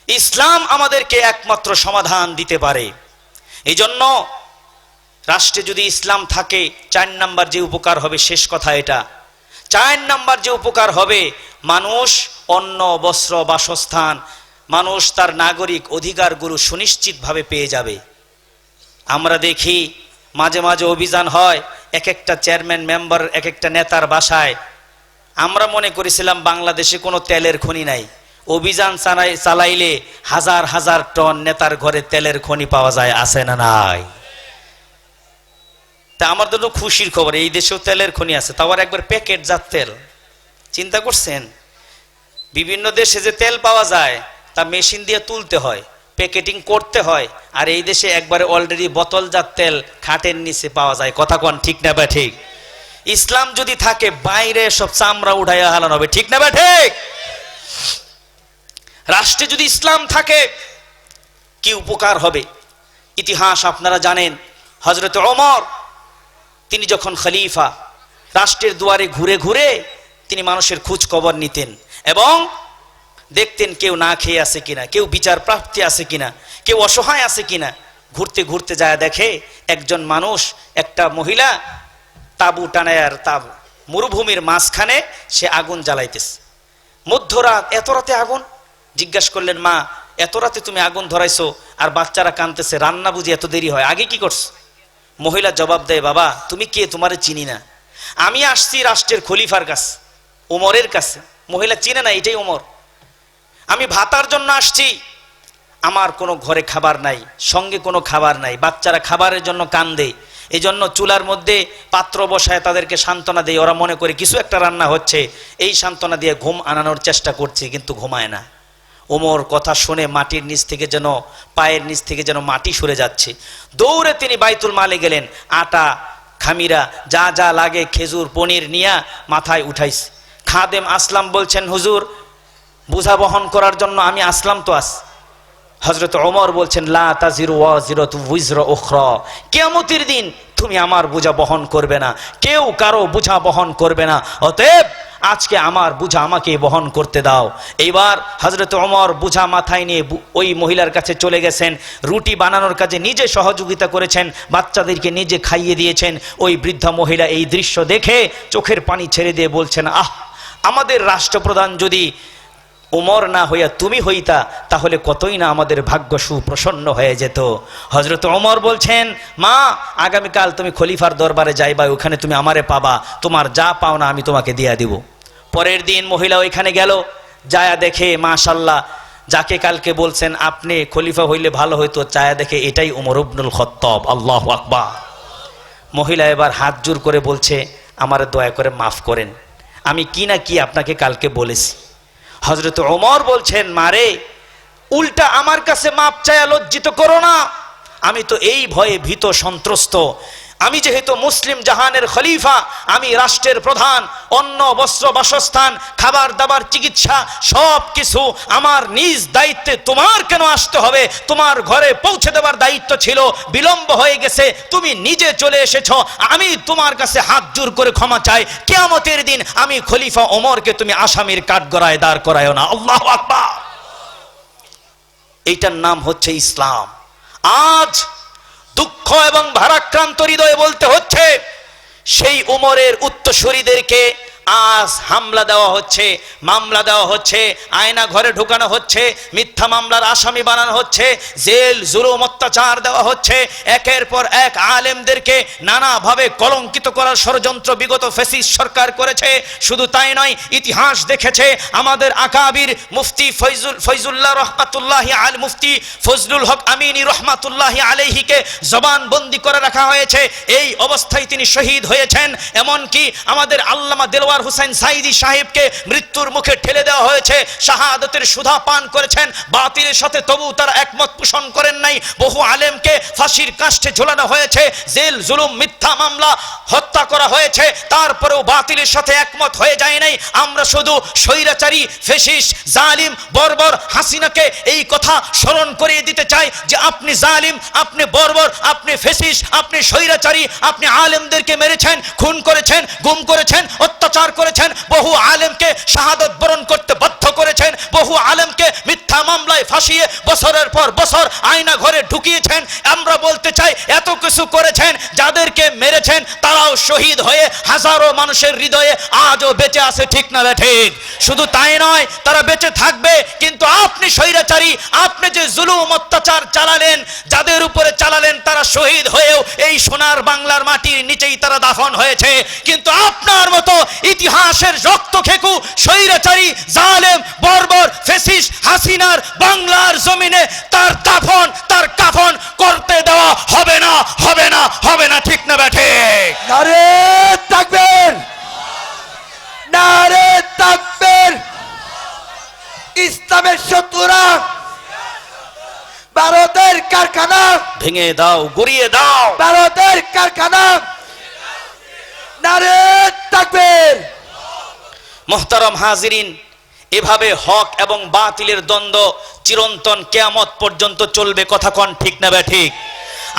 ইসলাম আমাদেরকে একমাত্র সমাধান দিতে পারে। এই জন্য রাষ্ট্রে যদি ইসলাম থাকে, 4 নাম্বার যে উপকার হবে, শেষ কথা এটা, 4 নাম্বার যে উপকার হবে, মানুষ অন্ন, বস্ত্র, বাসস্থান, মানুষ তার নাগরিক অধিকারগুলো সুনিশ্চিতভাবে পেয়ে যাবে। আমরা দেখি মাঝে মাঝে অভিযান হয়, এক একটা চেয়ারম্যান মেম্বার, এক একটা নেতার বাসায়। আমরা মনে করেছিলাম বাংলাদেশে কোনো তেলের খনি নাই, অভিযান চালাইলে হাজার হাজার টন নেতার ঘরে তেলের খনি পাওয়া যায়, আছে না নাই? তা আমার তো খুশির খবর, এই দেশেও তেলের খনি আছে, তাও আর একবার প্যাকেটজাত তেল। চিন্তা করছেন, বিভিন্ন দেশে যে তেল পাওয়া যায় তা মেশিন দিয়ে তুলতে হয়, প্যাকেটিং করতে হয়, আর এই দেশে একবারে অলরেডি বোতলজাত তেল খাটের নিচে পাওয়া যায়। কথা কোন ঠিক না বা ঠিক? ইসলাম যদি থাকে বাইরে সব চামড়া উঠাইয়া হালানো হবে। ঠিক না বা ঠিক? রাষ্ট্রে যদি ইসলাম থাকে কি উপকার হবে? ইতিহাস আপনারা জানেন, হযরত ওমর তিনি যখন খলিফা, রাষ্ট্রের দুয়ারে ঘুরে ঘুরে তিনি মানুষের খোঁজ খবর নিতেন এবং দেখতেন কেউ না খেয়ে আছে কিনা, কেউ বিচার প্রাপ্তি আছে কিনা, কেউ অসহায় আছে কিনা। ঘুরতে ঘুরতে যায় দেখে একজন মানুষ, একটা মহিলা তাবু টানায়ার তাবু মরুভূমির মাঝখানে সে আগুন জ্বালাইতেছে। মধ্যরাত, এত রাতে আগুন? জিজ্ঞাসা করলেন, মা এত রাতে তুমি আগুন ধরাইছো আর বাচ্চারা কাঁদতেছে, রান্না বুঝি এত দেরি হয়, আগে কি করছো? মহিলা জবাব দেয়, বাবা তুমি কে, তোমারে চিনি না, আমি আসছি রাষ্ট্রের খলিফার কাছে, ওমরের কাছে। মহিলা চিনে না এটাই ওমর। আমি ভাতার জন্য আসছি, আমার কোনো ঘরে খাবার নাই, সঙ্গে কোনো খাবার নাই, বাচ্চারা খাবারের জন্য কান্দে, এই জন্য চুলার মধ্যে পাত্র বসায় তাদেরকে সান্ত্বনা দেয়, ওরা মনে করে কিছু একটা রান্না হচ্ছে, এই সান্ত্বনা দিয়ে ঘুম আনানোর চেষ্টা করছি, কিন্তু ঘুমায় না। ওমর কথা শুনে মাটির নিচ থেকে যেন, পায়ের নিচ থেকে যেন মাটি সরে যাচ্ছে। দৌড়ে তিনি বাইতুল মালে গেলেন, আটা খামিরা যা যা লাগে, খেজুর পনির নিয়ে মাথায় উঠাইছে। খাদেম আসলাম বলছেন, হুজুর বোঝা বহন করার জন্য আমি আসলাম তো আস। হযরত ওমর বলছেন, লা তাজিরু ওয়াজিরাতু উযরা উখরা, কিয়ামতের দিন তুমি আমার বোঝা বহন করবে না, কেউ কারো বোঝা বহন করবে না, অতএব আজকে আমার বোঝা আমাকে বহন করতে দাও। এইবার হযরত ওমর বোঝা মাথায় নিয়ে ওই মহিলার কাছে চলে গেছেন, রুটি বানানোর কাজে নিজে সহযোগিতা করেছেন, বাচ্চাদেরকে নিজে খাইয়ে দিয়েছেন। ওই বৃদ্ধা মহিলা এই দৃশ্য দেখে চোখের পানি ছেড়ে দিয়ে বলছেন, আহ, আমাদের রাষ্ট্রপ্রধান যদি ওমর না হইয়া তুমি হইতা তাহলে কতই না আমাদের ভাগ্য সুপ্রসন্ন হয়ে যেত। হযরত ওমর বলছেন, মা আগামীকাল তুমি খলিফার দরবারে যাইবা, ওখানে তুমি আমারে পাবা, তোমার যা পাওনা আমি তোমাকে দিয়া দিব। পরের দিন মহিলা ওইখানে গেল, যায়া দেখে মাশাআল্লাহ, যাকে কালকে বলছেন আপনি খলিফা হইলে ভালো হইতো, চায়া দেখে এটাই ওমর ইবনুল খাত্তাব। আল্লাহু আকবার। মহিলা এবার হাত জোর করে বলছে, আমারে দয়া করে মাফ করেন, আমি কি না কি আপনাকে কালকে বলেছি। হযরত ওমর বলছেন, মারে উল্টা আমার কাছে মাপ চায়া লজ্জিত করো না, আমি তো এই ভয়ে ভীত সন্ত্রস্ত। আমি যেহেতু মুসলিম জাহানের খলিফা, আমি রাষ্ট্রের প্রধান, অন্ন বস্ত্র বাসস্থান খাবার দাবার চিকিৎসা সব কিছু আমার নিজ দায়িত্বে, তোমার কেন আসতে হবে? তোমার ঘরে পৌঁছে দেওয়ার দায়িত্ব ছিল, বিলম্ব হয়ে গেছে, তুমি নিজে চলে এসেছো, আমি তোমার কাছে হাত জোর করে ক্ষমা চাই, কিয়ামতের দিন আমি খলিফা ওমরকে তুমি আসামির কাঠগড়ায় দাঁড় করায়ও না। আল্লাহু আকবার। এইটার নাম হচ্ছে ইসলাম। আজ দুঃখ এবং ভারাক্রান্ত হৃদয়ে বলতে হচ্ছে, সেই উমরের উত্তরসূরিদেরকে আজ হামলা দেওয়া হচ্ছে, মামলা দেওয়া হচ্ছে, আয়না ঘরে ঢুকানো হচ্ছে, মিথ্যা মামলার আসামি বানানো হচ্ছে, জেল জুলুম অত্যাচার দেওয়া হচ্ছে, একের পর এক আলেমদেরকে নানাভাবে কলঙ্কিত করার ষড়যন্ত্র বিগত ফ্যাসিস্ট সরকার করেছে। শুধু তাই নয়, ইতিহাস দেখেছে আমাদের আকাবির মুফতি ফয়জুল্লাহ রহমাতুল্লাহি আল মুফতি ফজলুল হক আমিনী রহমাতুল্লাহি আলাইহিকে জবানবন্দি করে রাখা হয়েছে, এই অবস্থায় তিনি শহীদ হয়েছেন। এমনকি আমাদের আল্লামা দেলওয়ার হুসাইন সাইদি সাহেবকে মৃত্যুর মুখে ঠেলে দেওয়া হয়েছে, শাহাদাতের সুধা পান করেছেন, বাতিলের সাথে তবু তারা একমত পোষণ করেন নাই। বহু আলেমকে ফাঁসির কাষ্ঠে ঝোলানো হয়েছে, জেল জুলুম মিথ্যা মামলা হত্যা করা হয়েছে, তারপরেও বাতিলের সাথে একমত হয়ে যায় নাই। আমরা শুধু স্বৈরাচারী ফ্যাসিস্ট জালিম বর্বর হাসিনাকে এই কথা স্মরণ করিয়ে দিতে চাই যে আপনি জালিম, আপনি বর্বর, আপনি ফ্যাসিস্ট, আপনি স্বৈরাচারী, আপনি আলেমদেরকে মেরেছেন, খুন করেছেন, গুম করেছেন, অত্যাচার করেছেন, বহু আলেমকে শাহাদাত বরণ করতে বাধ্য করেছেন, বহু আলেমকে মিথ্যা মামলায় ফাঁসিয়ে বছরের পর বছর আয়না ঘরে ঢুকিয়েছেন। আমরা বলতে চাই, এত কিছু করেছেন, যাদেরকে মেরেছেন তারাও শহীদ হয়ে হাজারো মানুষের হৃদয়ে আজও বেঁচে আছে। ঠিক না ঠিক? শুধু তাই নয়, তারা বেঁচে থাকবে, কিন্তু আপনি স্বৈরাচারী, আপনি যে জুলুম অত্যাচার চালালেন, যাদের উপরে চালালেন তারা শহীদ হয়েও এই সোনার বাংলার মাটির নিচেই তারা দাফন হয়েছে। কিন্তু আপনার মতো ইতিহাসের রক্ত খেকু স্বৈরাচারী জালেম বর্বর ফ্যাসিস্ট হাসিনার বাংলার জমিনে তার দাফন, তার কাফন করতে দেওয়া হবে না, হবে না, হবে না। ঠিক না বেঠে? ভেঙে দাও, গড়িয়ে দাও। ভারতের কারখানা, নারে তাকবীর। মুহতারাম হাজিরিন, এভাবে হক এবং বাতিলের দ্বন্দ্ব চিরন্তন কিয়ামত পর্যন্ত চলবে। কথা কোন ঠিক না ঠিক?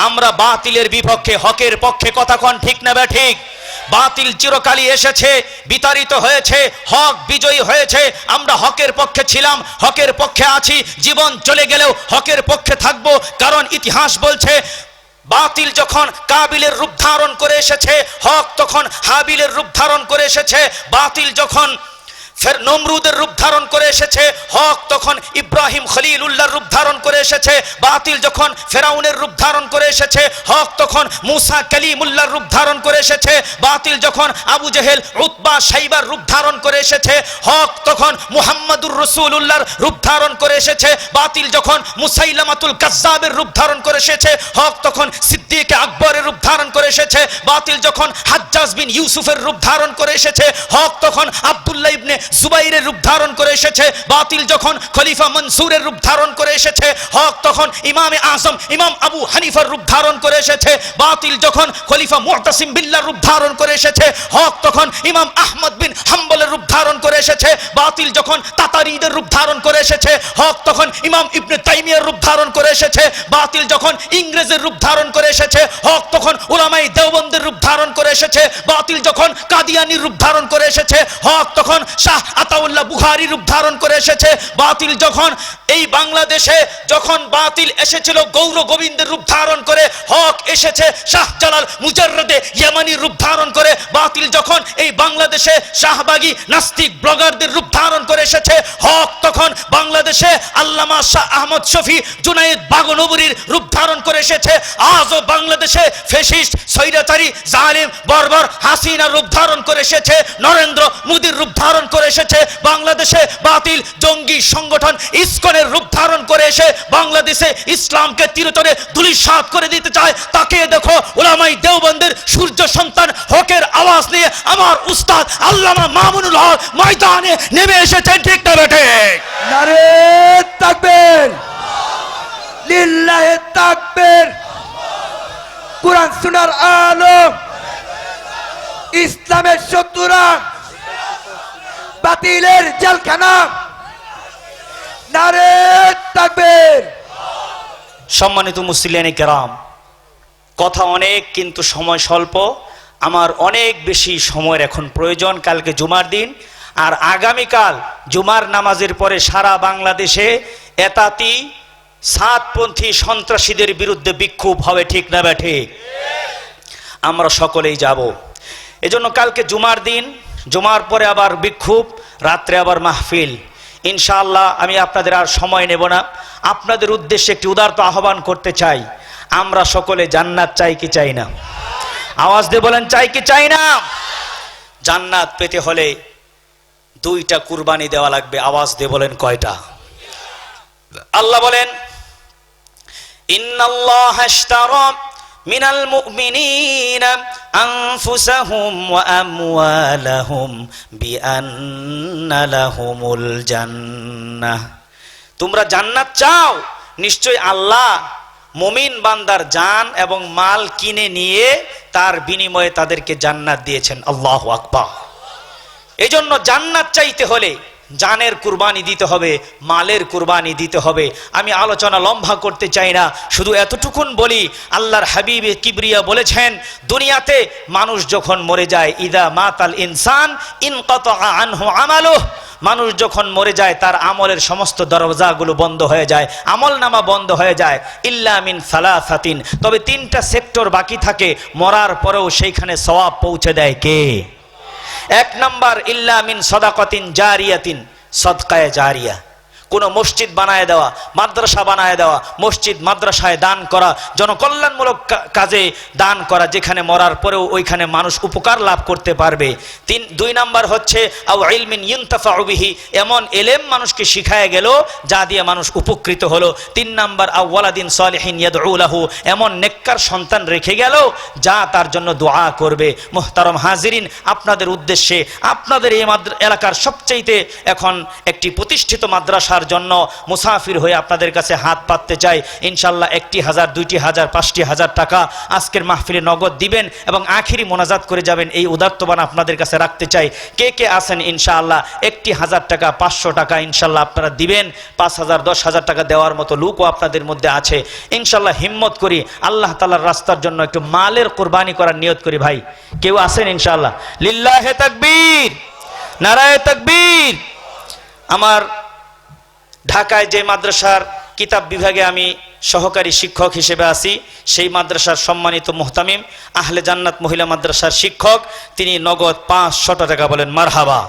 আমরা বাতিলের বিপক্ষে, হকের পক্ষে। কথা কোন ঠিক না ঠিক? বাতিল চিরকালই এসেছে, বিতাড়িত হয়েছে, হক বিজয়ী হয়েছে। আমরা হকের পক্ষে ছিলাম, হকের পক্ষে আছি, জীবন চলে গেলেও হকের পক্ষে থাকব। কারণ ইতিহাস বলছে বাতিল যখন কাবিলের রূপ ধারণ করে এসেছে, হক তখন হাবিলের রূপ ধারণ করে এসেছে। বাতিল যখন ফের নমরুদের রূপ ধারণ করে এসেছে, হক তখন ইব্রাহিম খলিলুল্লাহর রূপ ধারণ করে এসেছে। বাতিল যখন ফেরাউনের রূপ ধারণ করে এসেছে, হক তখন মুসা কালিমুল্লাহর রূপ ধারণ করে এসেছে। বাতিল যখন আবু জেহেল উতবা সাইবার রূপ ধারণ করে এসেছে, হক তখন মুহাম্মাদুর রাসূলুল্লাহর রূপ ধারণ করে এসেছে। বাতিল যখন মুসাইলামাতুল কাজ্জাবের রূপ ধারণ করে এসেছে, হক তখন সিদ্দিক আকবরের রূপ ধারণ করে এসেছে। বাতিল যখন হাজ্জাজ বিন ইউসুফের রূপ ধারণ করে এসেছে, হক তখন আব্দুল্লাহ ইবনে জুবাইরের রূপ ধারণ করে এসেছে। বাতিল যখন খলিফা মনসুরের রূপ ধারণ করে এসেছে, হক তখন ইমামে আজম ইমাম আবু হানিফার রূপ ধারণ করে এসেছে। বাতিল যখন খলিফা মুতাসিম বিল্লাহর রূপ ধারণ করে এসেছে, হক তখন ইমাম আহমদ বিন হাম্বলের রূপ ধারণ করে এসেছে। বাতিল যখন তাতারিদের রূপ ধারণ করে এসেছে, হক তখন ইমাম ইবনে তাইমিয়ার রূপ ধারণ করে এসেছে। বাতিল যখন ইংরেজের রূপ ধারণ করে এসেছে, হক তখন উলামায়ে দেওবন্দের রূপ ধারণ করে এসেছে। বাতিল যখন কাদিয়ানির রূপ ধারণ করে এসেছে, হক তখন শাহ আতাউল্লাহ বুখারী রূপ ধারণ করে এসেছে। বাতিল যখন এই বাংলাদেশে যখন বাতিল এসেছিল গৌর গোবিন্দের রূপ ধারণ করে, হক এসেছে শাহজালাল মুজাররদে ইয়ামানি রূপ ধারণ করে। বাতিল যখন এই বাংলাদেশে শাহবাগী নাস্তিক ব্লগারদের রূপ ধারণ করে এসেছে, হক তখন বাংলাদেশে আল্লামা শাহ আহমদ শফি জুনায়েদ বাগনবরীর রূপ ধারণ করে এসেছে। আজও বাংলাদেশে ফ্যাসিস্ট স্বৈরাচারী জালিম বর্বর হাসিনা রূপ ধারণ করে এসেছে, নরেন্দ্র মোদীর রূপ ধারণ করে এসেছে। বাংলাদেশে বাতিল জঙ্গি সংগঠন ইসকনের রূপ ধারণ করে এসে বাংলাদেশে ইসলামকে চিরতরে ধূলিসাৎ করে দিতে চায়। তাকে দেখো, উলামায়ে দেওবন্দের সূর্য সন্তান হকের আওয়াজ নিয়ে আমার উস্তাদ আল্লামা মামুনুল হক ময়দানে নেমে এসেছেন। ঠিক না বেটে? নারে তাকবীর, লিল্লাহি তাকবীর। কোরআন সুন্নাহর আলো, ইসলামের শত্রুরা, বাতিলের জেলখানা, নারে তাকবীর। সম্মানিত মুসলিয়ানে কেরাম, কথা অনেক কিন্তু সময় স্বল্প। আমার অনেক বেশি সময়ের এখন প্রয়োজন। কালকে জুমার দিন, আর আগামীকাল জুমার নামাজের পরে সারা বাংলাদেশে এতাতি সাতপন্থী সন্ত্রাসীদের বিরুদ্ধে বিক্ষোভ হবে। ঠিক না ঠিক? আমরা সকলেই যাব। এজন্য কালকে জুমার দিন, জুমার পরে আবার বিক্ষোভ, রাত্রে আবার মাহফিল। ইনশাআল্লাহ আমি আপনাদের আর সময় নেব না। আপনাদের উদ্দেশ্যে একটি উদারত আহ্বান করতে চাই। আমরা সকলে জান্নাত চাই কি চাই না? আওয়াজ দিয়ে বলেন, চাই কি চাই না? জান্নাত পেতে হলে দুইটা কুরবানি দেওয়া লাগবে। আওয়াজ দিয়ে বলেন, কয়টা? আল্লাহ বলেন, ইন্নাল্লাহা আশতারা মিনাল মুমিনিনা আনফুসাহুম ওয়া আমওয়ালাহুম বিআন্না লাহুমুল জান্নাহ। তোমরা জান্নাত চাও, নিশ্চয় আল্লাহ মুমিন বান্দার জান এবং মাল কিনে নিয়ে তার বিনিময়ে তাদেরকে জান্নাত দিয়েছেন। আল্লাহু আকবার। এজন্য জান্নাত চাইতে হলে জানের কুরবানি দিতে হবে, মালের কুরবানি দিতে হবে। আমি আলোচনা লম্বা করতে চাই না, শুধু এতটুকুন বলি, আল্লাহর হাবিব কিবরিয়া বলেছেন, দুনিয়াতে মানুষ যখন মরে যায়, ইদা মাতাল ইনসান ইনকাতা আনহু আমালুহু, মানুষ যখন মরে যায় তার আমলের সমস্ত দরজাগুলো বন্ধ হয়ে যায়, আমল নামা বন্ধ হয়ে যায়। ইল্লা মিন সালাসাতিন, তবে তিনটা সেক্টর বাকি থাকে, মরার পরেও সেইখানে সওয়াব পৌঁছে দেয় কে? এক নাম্বার, ইল্লা মিন সাদাকাতিন জারিয়াতিন, সদকায়ে জারিয়া। কোনো মসজিদ বানায় দেওয়া, মাদ্রাসা বানায় দেওয়া, মসজিদ মাদ্রাসায় দান করা, জনকল্যাণমূলক কাজে দান করা, যেখানে মরার পরেও ওইখানে মানুষ উপকার লাভ করতে পারবে। দুই নাম্বার হচ্ছে আও ইলমিন ইউনতাফাউ বিহি, এমন এলেম মানুষকে শিখায় গেল যা দিয়ে মানুষ উপকৃত হলো। তিন নাম্বার আও ওয়ালাদিন সালিহিন ইয়াদউ লাহু, এমন নেককার সন্তান রেখে গেল যা তার জন্য দোয়া করবে। মুহতারাম হাজিরিন, আপনাদের উদ্দেশ্যে, আপনাদের এই এলাকার সবচেয়ে এখন একটি প্রতিষ্ঠিত মাদ্রাসার রাস্তার জন্য মুসাফির হয়ে আপনাদের কাছে হাত পাততে চাই। ইনশাল্লাহ 1,000, 2,000, 5,000 টাকা আজকের মাহফিলে নগদ দিবেন এবং আখিরি মোনাজাত করে যাবেন, এই উদার্তবান আপনাদের কাছে রাখতে চাই। কে কে আছেন ইনশাআল্লাহ 1,000 টাকা, 500 টাকা ইনশাল্লাহ আপনারা দিবেন। 5,000, 10,000 টাকা দেওয়ার মতো লোকও আপনাদের মধ্যে আছে। ইনশাল্লাহ হিম্মত করি আল্লাহ তাআলার রাস্তার জন্য একটু মালের কোরবানি করার নিয়ত করি। ভাই কেউ আছেন ইনশাআল্লাহ? লিল্লাহে তাকবীর, নারায়ে তাকবীর। আমার ঢাকায় যে মাদ্রাসার কিতাব বিভাগে আমি সহকারী শিক্ষক হিসেবে আছি, সেই মাদ্রাসার সম্মানিত মুহতামিম আহলে জান্নাত মহিলা মাদ্রাসার শিক্ষক, তিনি নগদ 500 টাকা, বলেন মারহাবা।